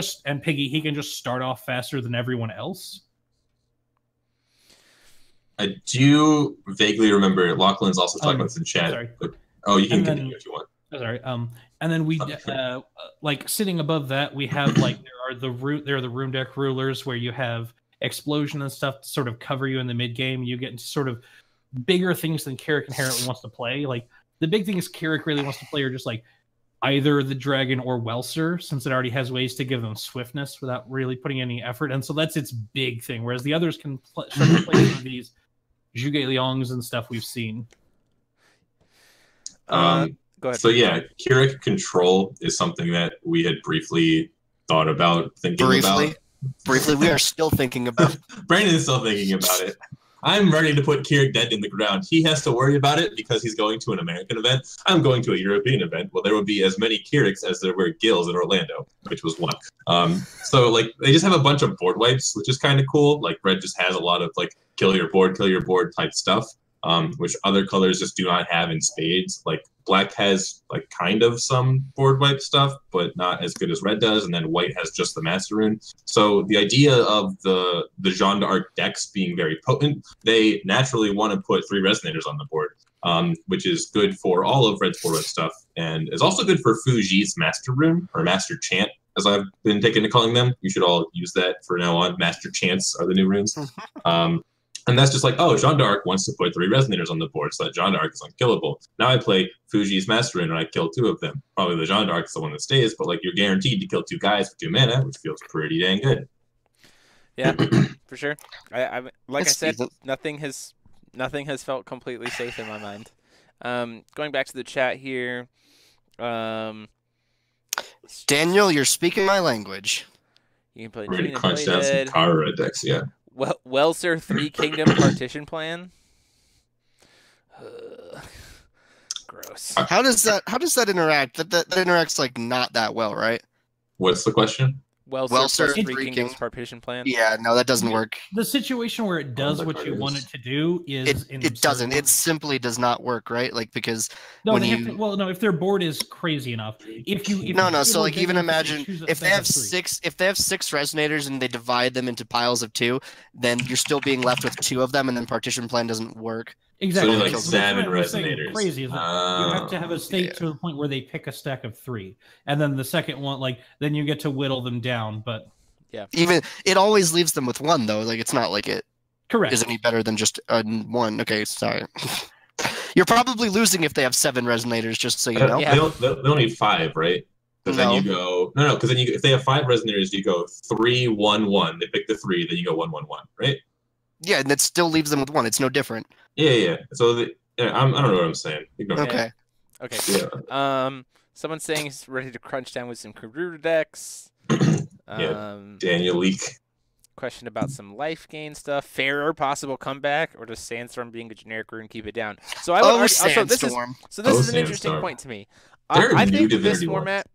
Speaker 5: just start off faster than everyone else.
Speaker 3: I do vaguely remember Lachlan's also talking about this in chat.
Speaker 5: Sorry.
Speaker 3: But, oh, you can
Speaker 5: And then-
Speaker 3: continue if you want.
Speaker 5: Oh, sorry. And then we
Speaker 3: Sure.
Speaker 5: like sitting above that, we have like there are the room deck rulers where you have explosion and stuff to sort of cover you in the mid game. You get into sort of bigger things than Kirik inherently wants to play. Like the big thing is Kirik really wants to play are just like either the dragon or Welser, since it already has ways to give them swiftness without really putting any effort. And so that's its big thing. Whereas the others can start to play some of these Zhuge Liangs and stuff we've seen.
Speaker 2: Go ahead.
Speaker 3: So yeah, Kirik control is something that we had briefly thought about thinking about.
Speaker 4: Briefly, we are still thinking about.
Speaker 3: Brandon is still thinking about it. I'm ready to put Kirik dead in the ground. He has to worry about it because he's going to an American event. I'm going to a European event. Well, there will be as many Kiriks as there were Gills in Orlando, which was one. So like they just have a bunch of board wipes, which is kind of cool. Like red just has a lot of like kill your board type stuff, which other colors just do not have in spades. Like black has like kind of some board wipe stuff, but not as good as red does. And then white has just the master rune. So the idea of the Jeanne d'Arc decks being very potent, they naturally want to put 3 resonators on the board, which is good for all of red's board wipe stuff, and is also good for Fuji's master rune or master chant, as I've been taken to calling them. You should all use that for now on. Master chants are the new runes. And that's just like, oh, Jeanne d'Arc wants to put 3 resonators on the board, so that Jeanne d'Arc is unkillable. Now I play Fuji's Master Rune and I kill 2 of them. Probably the Jeanne d'Arc is the one that stays, but like you're guaranteed to kill 2 guys for 2 mana, which feels pretty dang good.
Speaker 2: Yeah, for sure. I like
Speaker 4: It's
Speaker 2: I said,
Speaker 4: decent.
Speaker 2: nothing has felt completely safe in my mind. Going back to the chat here.
Speaker 4: Daniel, you're speaking my language.
Speaker 2: You can play
Speaker 3: We're gonna
Speaker 2: Gene and
Speaker 3: crunch down some
Speaker 2: Bladed.
Speaker 3: Kara decks, yeah.
Speaker 2: Welser 3 Kingdom Partition Plan. Gross.
Speaker 4: How does that interact? That interacts like not that well, right?
Speaker 3: What's the question?
Speaker 2: Well-served plus 3 Kingdoms partition plan.
Speaker 4: Yeah, no, that doesn't work.
Speaker 5: The situation where it does what you want it to do is
Speaker 4: it doesn't. It simply does not work, right? Like because
Speaker 5: if their board is crazy enough,
Speaker 4: so like even imagine if they have 6 resonators and they divide them into piles of 2, then you're still being left with 2 of them, and then partition plan doesn't work.
Speaker 5: Exactly.
Speaker 3: So like salmon resonators.
Speaker 5: Crazy. You have to have a state to the point where they pick a stack of 3, and then the second one, then you get to whittle them down. But
Speaker 2: yeah,
Speaker 4: even it always leaves them with 1 though. Like it's not like it is any better than just 1. Okay, sorry. You're probably losing if they have 7 resonators. Just so you know.
Speaker 3: Yeah. They don't need 5, right? Because then you go Because then if they have 5 resonators, you go 3 1 1. They pick the 3, then you go 1 1 1, right?
Speaker 4: Yeah, and that still leaves them with 1. It's no different.
Speaker 3: Yeah. So I don't know what I'm saying.
Speaker 2: Okay. Yeah. Someone's saying he's ready to crunch down with some Karuru decks.
Speaker 3: Daniel Leak.
Speaker 2: Question about some life gain stuff. Fairer possible comeback, or does Sandstorm being a generic rune keep it down? So I would
Speaker 4: Sandstorm.
Speaker 2: This is an interesting point to me. I think this format.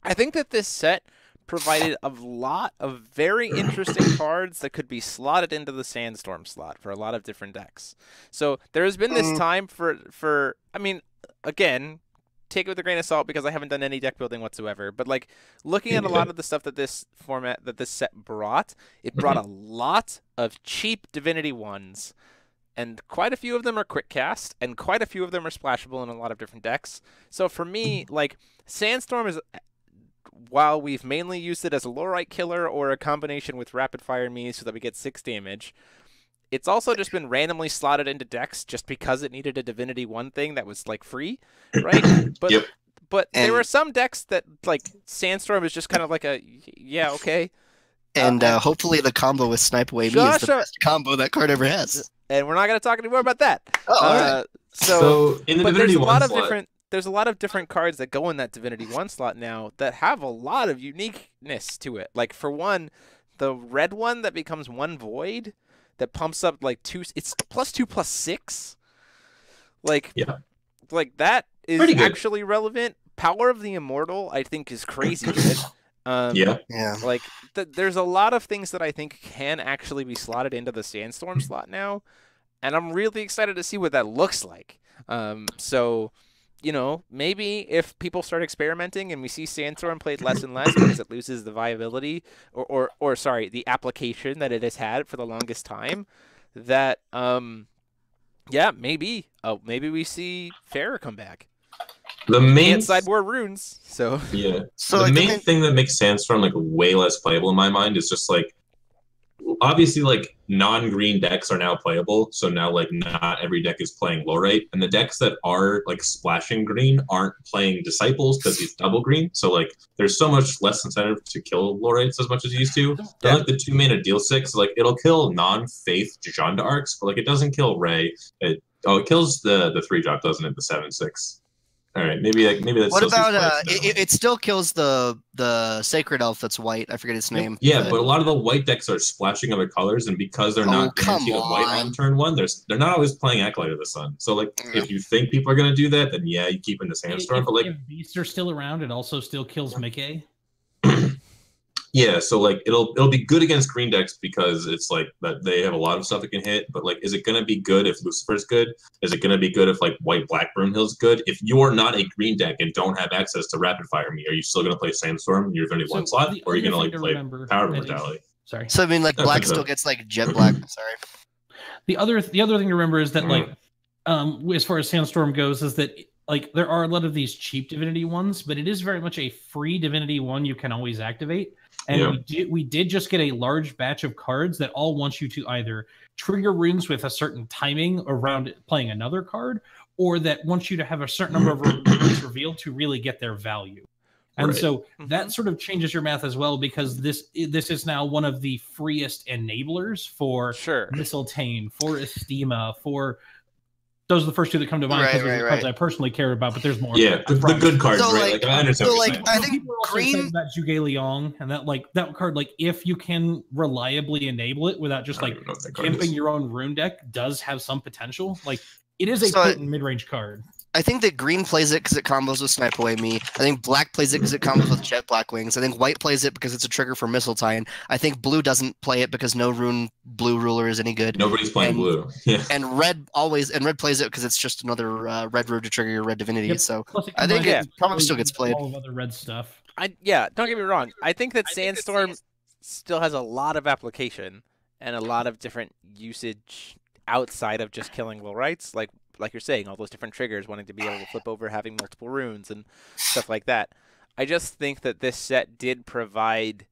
Speaker 2: I think that this set provided a lot of very interesting cards that could be slotted into the Sandstorm slot for a lot of different decks. So there has been this time for I mean, again, take it with a grain of salt because I haven't done any deck building whatsoever. But like looking at a lot of the stuff that this set brought, it brought a lot of cheap Divinity 1s. And quite a few of them are quick cast, and quite a few of them are splashable in a lot of different decks. So for me, like Sandstorm is, while we've mainly used it as a Lorite killer or a combination with Rapid Fire Me so that we get 6 damage, it's also just been randomly slotted into decks just because it needed a Divinity 1 thing that was like free, right? But there were some decks that like Sandstorm is just kind of like okay.
Speaker 4: And hopefully the combo with Snipe Away Me is the best combo that card ever has.
Speaker 2: And we're not going to talk anymore about that.
Speaker 4: All right.
Speaker 3: So in the Divinity 1 slot,
Speaker 2: there's a lot of different cards that go in that Divinity 1 slot now that have a lot of uniqueness to it. Like, for one, the red one that becomes 1 void that pumps up, like, 2... It's +2/+6. Like, like that is actually relevant. Power of the Immortal, I think, is crazy good. Like, there's a lot of things that I think can actually be slotted into the Sandstorm slot now, and I'm really excited to see what that looks like. So... You know, maybe if people start experimenting and we see Sandstorm played less and less because it loses the viability or the application that it has had for the longest time, that maybe we see Fairer come back.
Speaker 3: The main
Speaker 2: sideboard runes. So
Speaker 3: the main thing that makes Sandstorm like way less playable in my mind is just like, obviously, like, non-green decks are now playable, so now, like, not every deck is playing Lorite, and the decks that are, like, splashing green aren't playing Disciples because it's double green, so, like, there's so much less incentive to kill Lorites as much as it used to. They're, like, the 2-mana deal 6, like, it'll kill non-Faith Janda Arcs, but, like, it doesn't kill Ray. It kills the 3-drop, doesn't it, the 7/6. All right, maybe that's.
Speaker 4: What about it still kills the Sacred Elf that's white. I forget its name.
Speaker 3: Yeah, but a lot of the white decks are splashing other colors, and because they're not guaranteed a white on turn 1, they're not always playing Acolyte of the Sun. So like, if you think people are gonna do that, then yeah, you keep in the Sandstorm. But like,
Speaker 5: if beasts are still around, it also still kills Mickey.
Speaker 3: Yeah, so like it'll be good against green decks because it's like that they have a lot of stuff it can hit. But like, is it gonna be good if Lucifer's good? Is it gonna be good if like White Black Broomhill's good? If you're not a green deck and don't have access to Rapid Fire Me, are you still gonna play Sandstorm in your Divinity 1 slot, or are you gonna like play Power of Mortality?
Speaker 5: Sorry.
Speaker 4: So I mean, like Black still gets like Jet Black. Sorry.
Speaker 5: The other thing to remember is that like, as far as Sandstorm goes, is that like there are a lot of these cheap Divinity 1s, but it is very much a free Divinity 1 you can always activate. And we did just get a large batch of cards that all want you to either trigger runes with a certain timing around playing another card, or that wants you to have a certain number of runes revealed to really get their value. And so that sort of changes your math as well, because this is now one of the freest enablers for Mistletoe, for Estima, for... Those are the first 2 that come to mind because they're the cards I personally care about, but there's more.
Speaker 3: Yeah, the good cards,
Speaker 4: so,
Speaker 3: right? Like, I understand.
Speaker 4: So, like, I think green...
Speaker 5: that Zhuge Liang, and that card, like, if you can reliably enable it without just, like, gimping your own rune deck, does have some potential. Like, it is a potent mid-range card.
Speaker 4: I think that green plays it because it combos with Snipe Away Me. I think black plays it because it combos with Jet Black Wings. I think white plays it because it's a trigger for Missile Tie-In. I think blue doesn't play it because no rune blue ruler is any good.
Speaker 3: Nobody's playing blue. Yeah.
Speaker 4: And red plays it because it's just another red rune to trigger your red divinity.
Speaker 5: Yep.
Speaker 4: So
Speaker 5: Plus
Speaker 4: I think it probably still gets played.
Speaker 5: All of other red stuff.
Speaker 2: Don't get me wrong. I think that Sandstorm still has a lot of application and a lot of different usage outside of just killing will rights, like you're saying, all those different triggers, wanting to be able to flip over, having multiple runes and stuff like that. I just think that this set did provide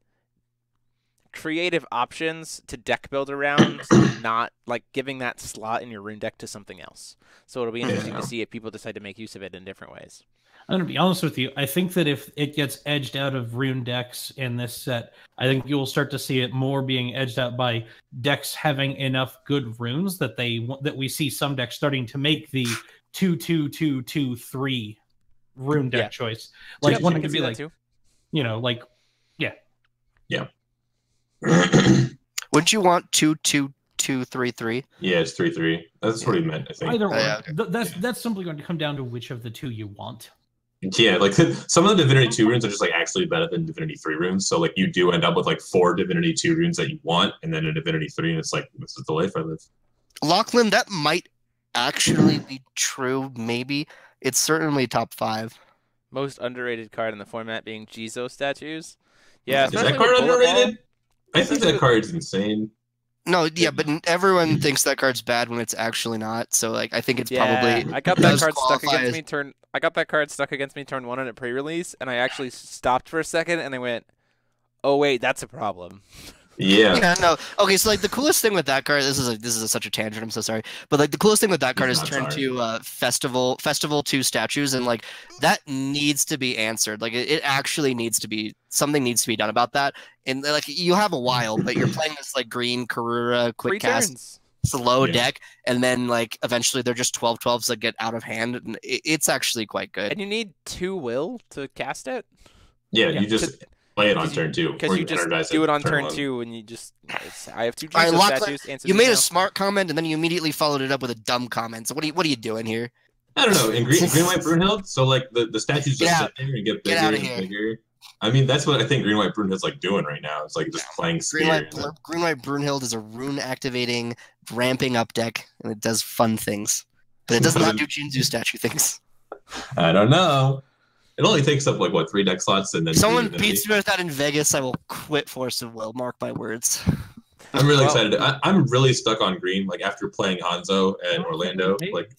Speaker 2: creative options to deck build around, not like giving that slot in your rune deck to something else. So it'll be interesting to see if people decide to make use of it in different ways.
Speaker 5: I'm going to be honest with you. I think that if it gets edged out of rune decks in this set, I think you'll start to see it more being edged out by decks having enough good runes that we see some decks starting to make the 2-2-2-2-3 rune deck choice. Like one could be like,
Speaker 3: Yeah.
Speaker 4: Wouldn't you want 2-2-2-3-3?
Speaker 3: Yeah, it's 3-3. That's what he meant, I think.
Speaker 5: Either way, that's simply going to come down to which of the two you want.
Speaker 3: Yeah, like some of the Divinity 2 runes are just like actually better than Divinity 3 runes. So like you do end up with like 4 Divinity 2 runes that you want, and then a Divinity 3, and it's like, this is the life I live.
Speaker 4: Lachlan, that might actually be true, maybe. It's certainly top 5.
Speaker 2: Most underrated card in the format being Jizo statues. Yeah,
Speaker 3: is that card underrated? I think that card's insane.
Speaker 4: No, yeah, but everyone thinks that card's bad when it's actually not. So like, I think it's probably.
Speaker 2: I got that card stuck against me turn. I got that card stuck against me turn 1 on a pre-release, and I actually stopped for a second, and I went, "Oh wait, that's a problem."
Speaker 3: Yeah.
Speaker 4: Yeah, no. Okay, so like the coolest thing with that card, this is such a tangent. I'm so sorry, but like the coolest thing with that card is turn 2 festival 2 statues, and like that needs to be answered. Like it actually needs to be something needs to be done about that. And like you have a while, but you're playing this like green Karura quick cast slow deck, and then like eventually they're just 12/12s that get out of hand, and it's actually quite good.
Speaker 2: And you need 2 will to cast it.
Speaker 3: Yeah, you just play it on turn 2.
Speaker 2: Because you just do it on turn 2, and you just I have 2 statues.
Speaker 4: You made a smart comment, and then you immediately followed it up with a dumb comment. So what are you doing here?
Speaker 3: I don't know. In green white Brunhild, so like the statues just sit there and get bigger and bigger. I mean, that's what I think green white Brunhild's like doing right now. It's like just playing scary.
Speaker 4: Green white Brunhild is a rune activating, ramping up deck, and it does fun things, but it does not do Jinzu statue things.
Speaker 3: I don't know. It only takes up like what 3 deck slots, and then
Speaker 4: someone beats me with that in Vegas, I will quit Force of Will. Mark my words.
Speaker 3: I'm really excited. I'm really stuck on green. Like after playing Hanzo and Orlando, like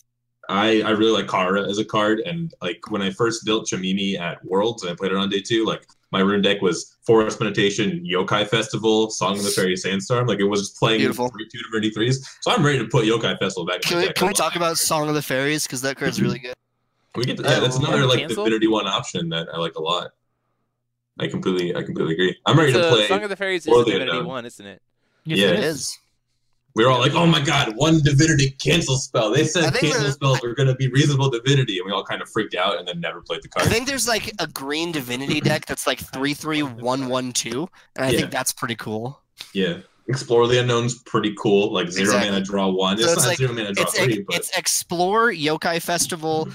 Speaker 3: I really like Kara as a card, and like when I first built Chamimi at Worlds and I played it on day 2, like my rune deck was Forest Meditation, Yokai Festival, Song of the Fairy Sandstorm. Like it was just playing 2 Divinity 3s. So I'm ready to put Yokai Festival back in my deck.
Speaker 4: Can we talk about Song of the Fairies, because that card's really good?
Speaker 3: We get that's another like Divinity 1 option that I like a lot. I completely agree. I'm ready to play.
Speaker 2: Song of the Fairies is Divinity 1, isn't it?
Speaker 4: Yes, it is.
Speaker 3: We were all like, "Oh my God, 1 Divinity cancel spell!" They said cancel spells were going to be reasonable Divinity, and we all kind of freaked out and then never played the card.
Speaker 4: I think there's like a green Divinity deck that's like 3/3/1/1/2, and I think that's pretty cool.
Speaker 3: Yeah. Explore the Unknown's pretty cool. Like 0 mana draw 1. So it's not 0 mana draw 3, but
Speaker 4: it's Explore, Yokai Festival,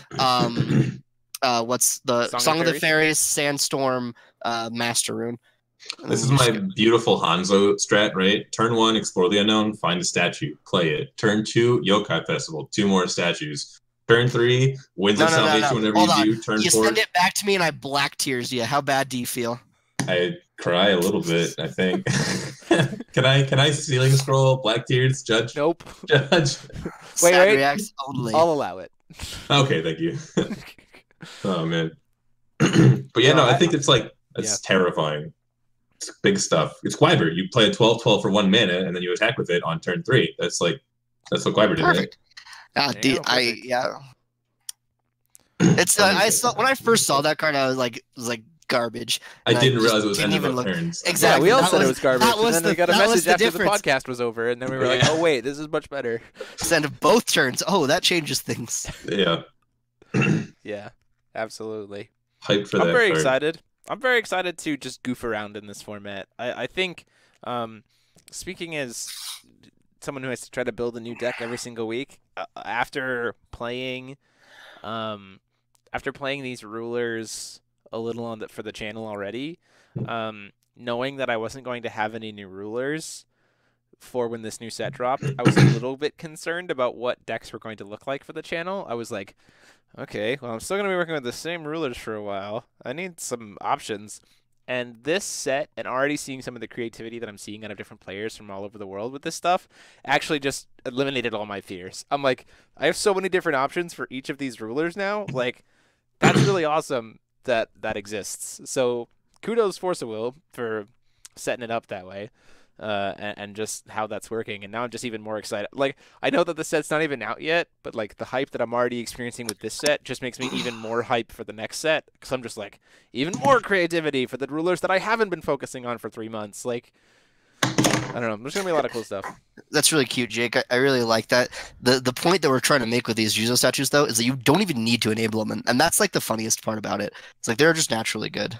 Speaker 4: what's the Song of the Fairies, Sandstorm, Master Rune.
Speaker 3: This is my beautiful Hanzo strat, right? Turn 1, Explore the Unknown, find a statue, play it. Turn 2, Yokai Festival, 2 more statues. Turn 3, Winds of Salvation whenever you do. Turn 4.
Speaker 4: You send it back to me and I black tears you. How bad do you feel?
Speaker 3: I cry a little bit, I think. Can I ceiling scroll black tears, Judge?
Speaker 2: Nope.
Speaker 3: Judge.
Speaker 2: Wait.
Speaker 4: Reacts only.
Speaker 2: I'll allow it.
Speaker 3: Okay, thank you. Oh man. But yeah, no, I think it's like terrifying. It's big stuff. It's Quiver. You play a 12/12 for 1 mana, and then you attack with it on turn 3. That's what Quiver did.
Speaker 4: Perfect. It's I saw when I first saw that card, I was like garbage.
Speaker 3: I didn't realize it was end of turns.
Speaker 4: Exactly.
Speaker 2: Yeah, we all said it was garbage. And then we got a message after the podcast was over, and then we were like, "Oh wait, this is much better."
Speaker 4: It's end of both turns. Oh, that changes things.
Speaker 3: Yeah.
Speaker 2: Yeah, absolutely.
Speaker 3: Hype for that.
Speaker 2: I'm very excited. I'm very excited to just goof around in this format. I think, speaking as someone who has to try to build a new deck every single week, after playing after playing these rulers a little on for the channel already, knowing that I wasn't going to have any new rulers for when this new set dropped, I was a little bit concerned about what decks were going to look like for the channel. I was like, okay, well, I'm still going to be working with the same rulers for a while. I need some options. And this set, and already seeing some of the creativity that I'm seeing out of different players from all over the world with this stuff, actually just eliminated all my fears. I'm like, I have so many different options for each of these rulers now. Like, that's really awesome that that exists. So kudos Force of Will for setting it up that way. And just how that's working, and now I'm just even more excited. Like, I know that the set's not even out yet, but like the hype that I'm already experiencing with this set just makes me even more hype for the next set, because I'm just like, even more creativity for the rulers that I haven't been focusing on for 3 months. Like, I don't know, there's gonna be a lot of cool stuff.
Speaker 4: That's really cute, Jake. I really like that. The point that we're trying to make with these Juzo statues, though, is that you don't even need to enable them, and that's like the funniest part about it. It's like they're just naturally good.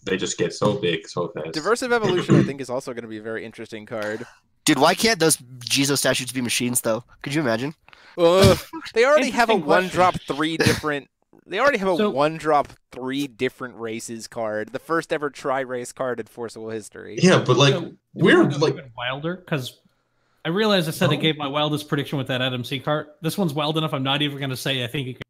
Speaker 3: They just get so big so fast.
Speaker 2: Diversive Evolution, I think, is also going to be a very interesting card.
Speaker 4: Dude, why can't those Jizo statues be machines, though? Could you imagine?
Speaker 2: They already have a
Speaker 5: Interesting
Speaker 2: one-drop 3 different... They already have a one-drop 3 different races card. The first ever tri-race card in Force of Will history.
Speaker 3: Yeah, but like, we're like...
Speaker 5: Wilder, because I realized I said I gave my wildest prediction with that Adam C card. This one's wild enough, I'm not even going to say I think it could.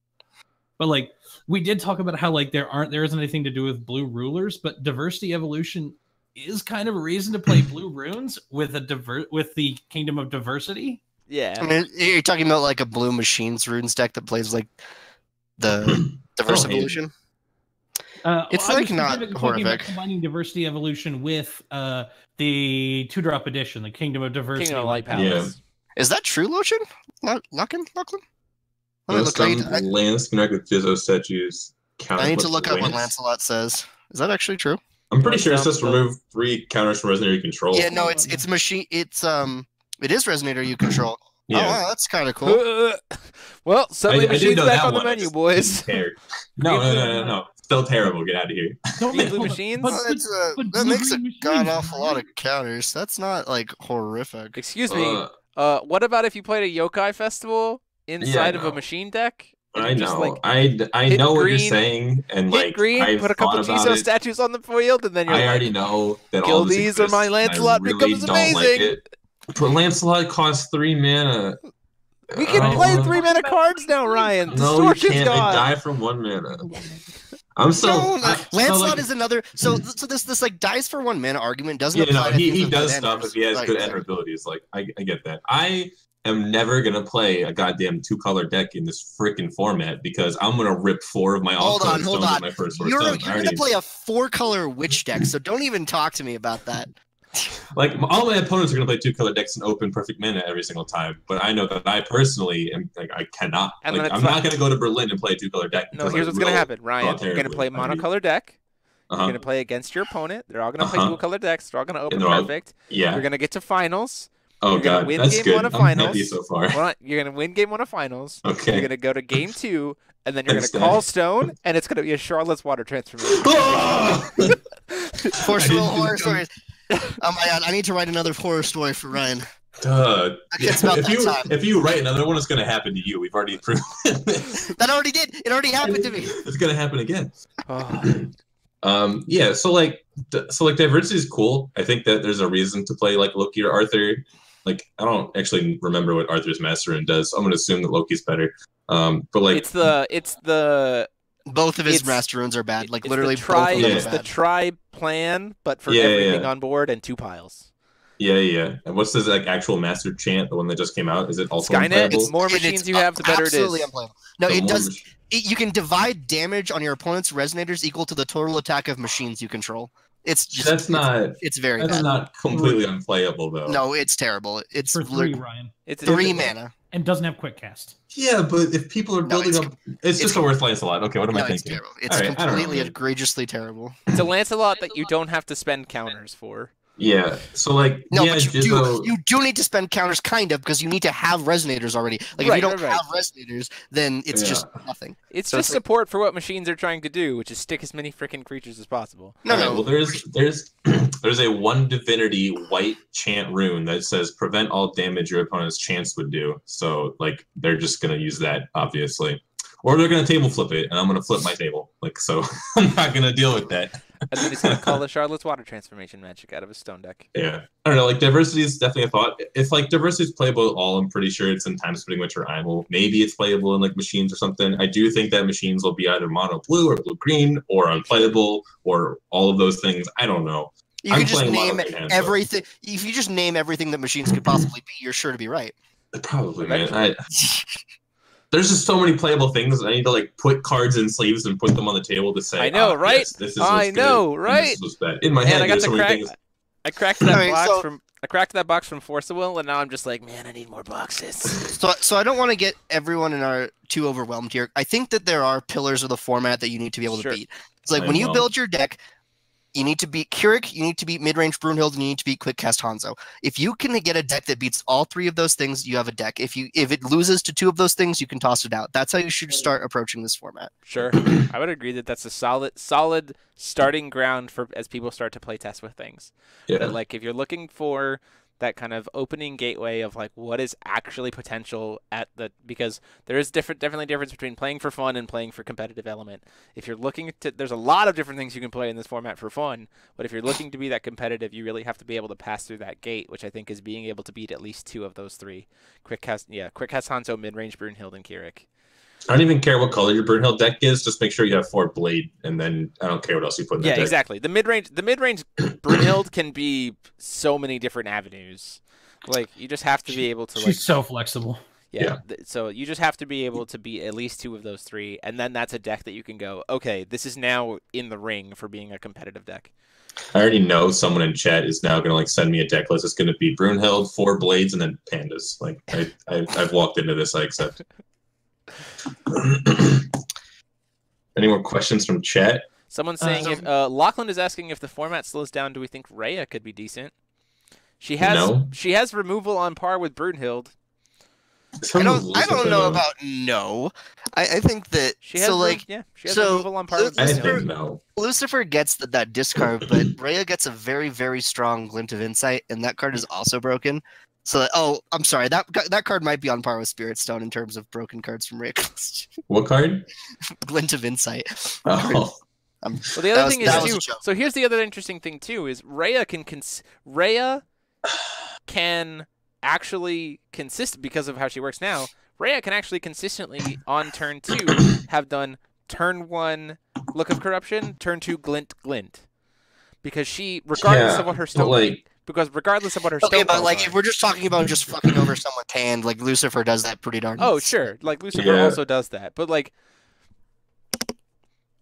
Speaker 5: But like, we did talk about how like there isn't anything to do with blue rulers, but diversity evolution is kind of a reason to play blue runes with the Kingdom of Diversity.
Speaker 2: Yeah,
Speaker 4: I mean, you're talking about like a blue machines runes deck that plays like the diverse evolution. It's like not horrific.
Speaker 5: Combining diversity evolution with the 2-drop edition, the Kingdom of Diversity.
Speaker 2: Kingdom of Light Palace.
Speaker 3: Yeah.
Speaker 4: Is that true, Lotion? Lachlan?
Speaker 3: Lance connected with Jizzo statues.
Speaker 4: I need to look up what Lancelot says. Is that actually true?
Speaker 3: I'm pretty sure it says remove 3 counters from Resonator you control.
Speaker 4: Yeah, no, it's a machine. It is Resonator you control.
Speaker 3: Yeah.
Speaker 4: Oh, wow, that's kind of cool.
Speaker 2: Well, suddenly machines back on the menu, boys.
Speaker 3: No. Still terrible. Get out of here.
Speaker 2: Don't make blue machines.
Speaker 4: That makes a god awful lot of counters. That's not like horrific.
Speaker 2: Excuse me. What about if you played a Yokai Festival inside of a machine deck?
Speaker 3: I know.
Speaker 2: Like,
Speaker 3: I know what you're saying, and like
Speaker 2: green,
Speaker 3: I've
Speaker 2: put a couple Jizo statues on the field, and then you're
Speaker 3: I already know that
Speaker 2: kill
Speaker 3: all this
Speaker 2: these or my Lancelot becomes amazing.
Speaker 3: Like it. But Lancelot costs 3 mana.
Speaker 2: We can play 3 mana cards now, Ryan.
Speaker 3: No, you can't. They die from 1 mana.
Speaker 4: Lancelot is another. So this like dies for 1 mana argument doesn't.
Speaker 3: Yeah, no, he does stuff if he has good enter abilities. Like I get that. I am never gonna play a goddamn 2-color deck in this freaking format because I'm gonna rip 4 of my all-color stones on my first
Speaker 4: You're gonna play a 4-color witch deck, so don't even talk to me about that.
Speaker 3: Like all my opponents are gonna play 2-color decks and open perfect mana every single time, but I know that I personally am like I cannot. I'm not gonna go to Berlin and play a 2-color deck.
Speaker 2: No, here's what's gonna happen, Ryan. You're gonna play monocolor deck. You're gonna play against your opponent. They're all gonna play dual-color decks. They're all gonna open perfect.
Speaker 3: Yeah.
Speaker 2: You're gonna get to finals.
Speaker 3: Oh god,
Speaker 2: win
Speaker 3: that's
Speaker 2: game
Speaker 3: good.
Speaker 2: 1 of finals.
Speaker 3: I'm happy so far.
Speaker 2: Well, you're gonna win game 1 of finals.
Speaker 3: Okay.
Speaker 2: You're gonna go to game 2, and then you're gonna call Stone, and it's gonna be a Charlotte's Water transformation.
Speaker 4: Force Will horror stories. Oh my god, I need to write another horror story for Ryan.
Speaker 3: If you write another one, it's gonna happen to you. We've already proven it.
Speaker 4: That already did. It already happened to me.
Speaker 3: It's gonna happen again. Yeah. So like diversity is cool. I think that there's a reason to play like Loki or Arthur. Like I don't actually remember what Arthur's Master Rune does. I'm gonna assume that Loki's better. But like
Speaker 2: it's the
Speaker 4: both of his Master Runes are bad. Like literally,
Speaker 2: it's the tri plan, but for everything on board and 2 piles.
Speaker 3: Yeah. And what's his like actual Master Chant? The one that just came out? Is it also
Speaker 2: Skynet?
Speaker 3: It's
Speaker 2: more machines you have, the better it is.
Speaker 4: Absolutely unplayable. No, it does. You can divide damage on your opponent's resonators equal to the total attack of machines you control. It's just it's very bad.
Speaker 3: That's not completely unplayable though.
Speaker 4: No, it's terrible. It's
Speaker 5: for 3, Ryan.
Speaker 4: It's 3 mana.
Speaker 5: And doesn't have quick cast.
Speaker 3: Yeah, but if people are building up, it's just a worth Lancelot. Okay, what am I thinking?
Speaker 4: It's terrible. It's completely egregiously terrible.
Speaker 2: It's a Lancelot that you don't have to spend counters for.
Speaker 3: Yeah. So like,
Speaker 4: no,
Speaker 3: yeah,
Speaker 4: but you do need to spend counters kind of because you need to have resonators already. Like if you don't have resonators, then it's just nothing.
Speaker 2: It's so just support for what machines are trying to do, which is stick as many freaking creatures as possible.
Speaker 3: No. Well, there's a 1 divinity white chant rune that says prevent all damage your opponent's chants would do. So like they're just gonna use that obviously, or they're gonna table flip it, and I'm gonna flip my table. Like so, I'm not gonna deal with that.
Speaker 2: And then he's going to call the Charlotte's Water Transformation magic out of his stone deck.
Speaker 3: Yeah. I don't know, like, diversity is definitely a thought. If, like, diversity is playable at all, I'm pretty sure it's in time splitting, which are IMO. Maybe it's playable in, like, machines or something. I do think that machines will be either mono-blue or blue-green or unplayable or all of those things. I don't know.
Speaker 4: You can just name everything. If you just name everything that machines could possibly be, you're sure to be right.
Speaker 3: Probably, man. There's just so many playable things. I need to like put cards in sleeves and put them on the table to say.
Speaker 2: I know, right?
Speaker 3: Yes, this is right?
Speaker 2: This
Speaker 3: was bad. In my head, there's so many things.
Speaker 2: I cracked that box from Force of Will, and now I'm just like, man, I need more boxes.
Speaker 4: So I don't want to get everyone in our too overwhelmed here. I think that there are pillars of the format that you need to be able to beat. It's like when you build your deck, you need to beat Keurig, you need to beat mid-range Brunhild, and you need to beat Quick Cast Hanzo. If you can get a deck that beats all 3 of those things, you have a deck. If it loses to 2 of those things, you can toss it out. That's how you should start approaching this format.
Speaker 2: Sure. I would agree that that's a solid starting ground for as people start to play test with things. Yeah. But like if you're looking for that kind of opening gateway of like what is actually potential at the, because there is definitely difference between playing for fun and playing for competitive element. If you're looking to, there's a lot of different things you can play in this format for fun, but if you're looking to be that competitive, you really have to be able to pass through that gate, which I think is being able to beat at least 2 of those 3. Quick Cast Hanzo, mid-range Brunhild, and Keurig.
Speaker 3: I don't even care what color your Brunhild deck is. Just make sure you have 4 blade, and then I don't care what else you put in that deck.
Speaker 2: Yeah, exactly. The mid-range Brunhild can be so many different avenues. Like, you just have to be able to, like...
Speaker 5: She's so flexible.
Speaker 2: Yeah. So you just have to be able to beat at least 2 of those 3, and then that's a deck that you can go, okay, this is now in the ring for being a competitive deck.
Speaker 3: I already know someone in chat is now going to, like, send me a deck list. It's going to be Brunhild, 4 blades, and then pandas. Like, I've walked into this, I accept. Any more questions from chat?
Speaker 2: Someone's saying if Lachlan is asking if the format slows down, do we think Rhea could be decent? She has removal on par with Brunhild.
Speaker 4: I don't know about no. I think that
Speaker 2: she has removal on par with
Speaker 3: Brunhild.
Speaker 4: Lucifer gets that discard, but Rhea gets a very, very strong Glint of Insight, and that card is also broken. So, I'm sorry. That card might be on par with Spirit Stone in terms of broken cards from Rhea.
Speaker 3: What card?
Speaker 4: Glint of Insight.
Speaker 2: Oh. Well, the other thing is too. So here's the other interesting thing too: is Rhea can actually because of how she works now. Rhea can actually consistently on turn 2 have done turn 1 Look of Corruption, turn 2 Glint, because she, regardless of what her stone. Because regardless of what her stone
Speaker 4: but like if we're just talking about just fucking over someone's hand, like Lucifer does that pretty darn.
Speaker 2: Oh, sure. Like Lucifer also does that. But like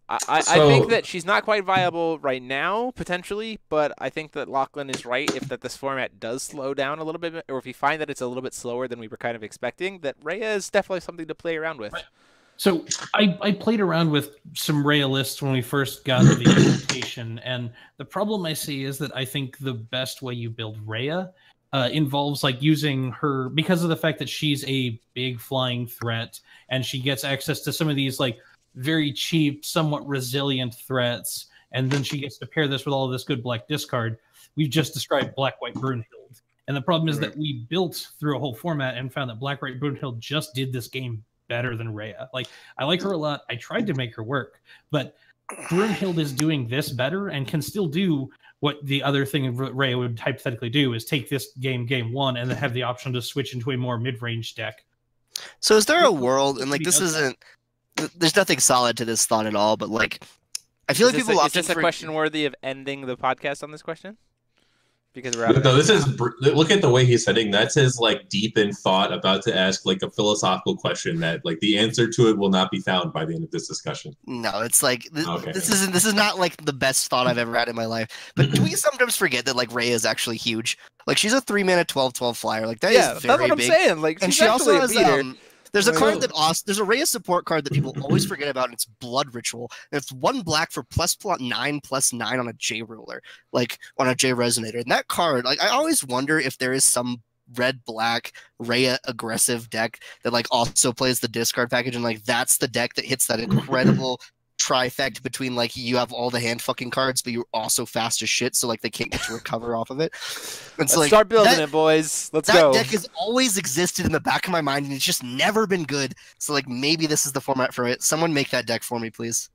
Speaker 2: I think that she's not quite viable right now, potentially, but I think that Lachlan is right if this format does slow down a little bit, or if you find that it's a little bit slower than we were kind of expecting, that Rhea is definitely something to play around with. Right.
Speaker 5: So I played around with some Rhea lists when we first got the invitation, and the problem I see is that I think the best way you build Rhea involves like using her, because of the fact that she's a big flying threat, and she gets access to some of these like very cheap, somewhat resilient threats, and then she gets to pair this with all of this good black discard. We've just described Black-White Brunhild, and the problem is that we built through a whole format and found that Black-White Brunhild just did this game better than Rhea. Like, I like her a lot. I tried to make her work, but Brunhild is doing this better and can still do what the other thing Rhea would hypothetically do, is take this game 1 and then have the option to switch into a more mid-range deck.
Speaker 4: So is there a world, and like this isn't, there's nothing solid to this thought at all, but like I feel like people
Speaker 2: is this a question worthy of ending the podcast on this question? Because we're
Speaker 3: look at the way he's heading. That's his like deep in thought, about to ask like a philosophical question that like the answer to it will not be found by the end of this discussion.
Speaker 4: No, it's like this is not like the best thought I've ever had in my life. But do we sometimes forget that like Rhea is actually huge? Like she's a 3-mana 12/12 flyer. Like that is very
Speaker 2: that's what I'm
Speaker 4: big.
Speaker 2: saying. Like,
Speaker 4: and she also has There's a card that there's a Rhea support card that people always forget about, and it's Blood Ritual. And it's 1 black for +9/+9 on a J ruler, like on a J resonator. And that card, like I always wonder if there is some red-black Rhea aggressive deck that like also plays the discard package, and like that's the deck that hits that incredible trifecta between like you have all the hand fucking cards, but you're also fast as shit, so like they can't get to recover off of it. And so,
Speaker 2: Let's start building it, boys. Let's go.
Speaker 4: That deck has always existed in the back of my mind, and it's just never been good. So like maybe this is the format for it. Someone make that deck for me, please.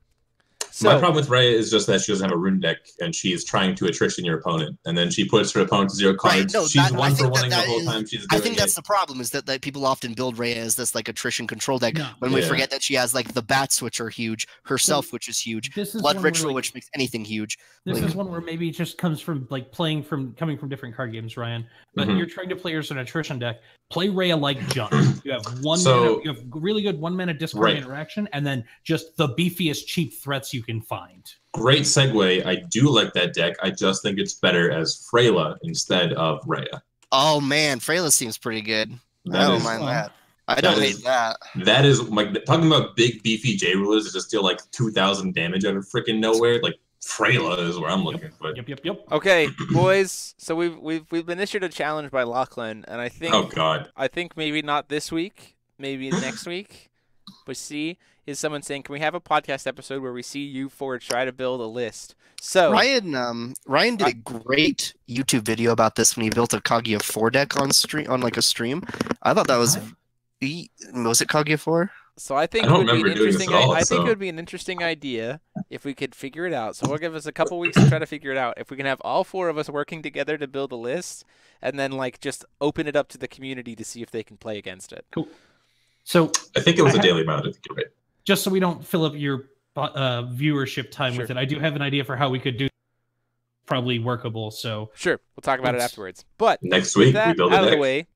Speaker 3: So, my problem with Rhea is just that she doesn't have a rune deck, and she's trying to attrition your opponent, and then she puts her opponent to 0 cards.
Speaker 4: Right, no,
Speaker 3: she's 1 for 1 the whole time she's doing
Speaker 4: I think that's the problem, is that people often build Rhea as this like attrition control deck when we forget that she has like the bats, which are huge, herself, which is huge, Blood Ritual, which makes anything huge.
Speaker 5: This is one where maybe it just comes from like coming from different card games, Ryan. But you're trying to play as an attrition deck. Play Rhea like junk. You have you have really good 1 mana discard interaction, and then just the beefiest cheap threats you can find.
Speaker 3: Great segue. I do like that deck. I just think it's better as Freyla instead of Rhea.
Speaker 4: Oh man, Freyla seems pretty good. I don't mind that. I don't hate that.
Speaker 3: That is like talking about big beefy J rulers that just deal like 2,000 damage out of freaking nowhere. Like Freyla is where I'm looking for.
Speaker 5: Yep.
Speaker 2: Okay, boys. So we've been issued a challenge by Lachlan, and I think I think maybe not this week, maybe next week. But is someone saying, can we have a podcast episode where we see you four try to build a list? So
Speaker 4: Ryan did a great YouTube video about this when he built a Kaguya-4 deck on a stream. I thought that was it Kaguya-4?
Speaker 2: So I think it would be an interesting. I think it would be an interesting idea if we could figure it out. So we'll give us a couple weeks to try to figure it out. If we can have all 4 of us working together to build a list, and then like just open it up to the community to see if they can play against it.
Speaker 5: Cool. So
Speaker 3: I think it was a daily mount. I think you're right.
Speaker 5: Just so we don't fill up your viewership time with it, I do have an idea for how we could do probably workable. So
Speaker 2: sure, we'll talk about it afterwards. But
Speaker 3: next week we build
Speaker 2: out of the way.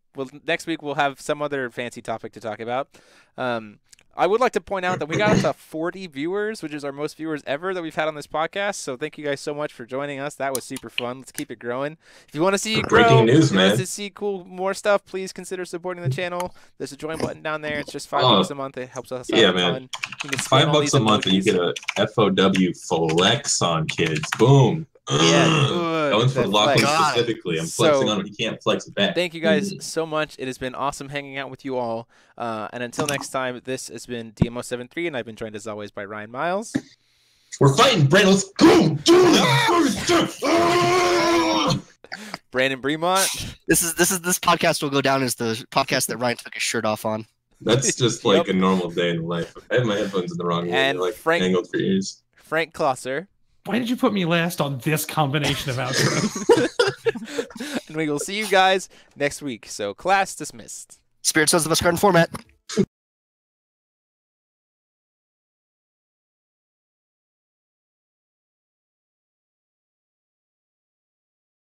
Speaker 2: Next week we'll have some other fancy topic to talk about. I would like to point out that we got up to 40 viewers, which is our most viewers ever that we've had on this podcast. So thank you guys so much for joining us. That was super fun. Let's keep it growing. If you want to see it grow,
Speaker 3: breaking news, man.
Speaker 2: To see more stuff, please consider supporting the channel. There's a join button down there. It's just $5 a month. It helps us out a ton.
Speaker 3: It's $5 a month, and you get a FOW flex on kids. Boom. Going for Lachlan specifically. I'm flexing on him. He can't flex it back.
Speaker 2: Thank you guys so much. It has been awesome hanging out with you all. And until next time, this has been DMO73, and I've been joined as always by Ryan Miles.
Speaker 3: We're fighting, Brandon. Let's go.
Speaker 2: Brandan Bremont.
Speaker 4: This podcast will go down as the podcast that Ryan took his shirt off on.
Speaker 3: That's just like a normal day in life. I have my headphones in the wrong way.
Speaker 2: And
Speaker 3: like
Speaker 2: Frank,
Speaker 3: angled for ears.
Speaker 2: Frank Klosser.
Speaker 5: Why did you put me last on this combination of outros?
Speaker 2: And we will see you guys next week. So class dismissed.
Speaker 4: Spirit Sons of Us card format.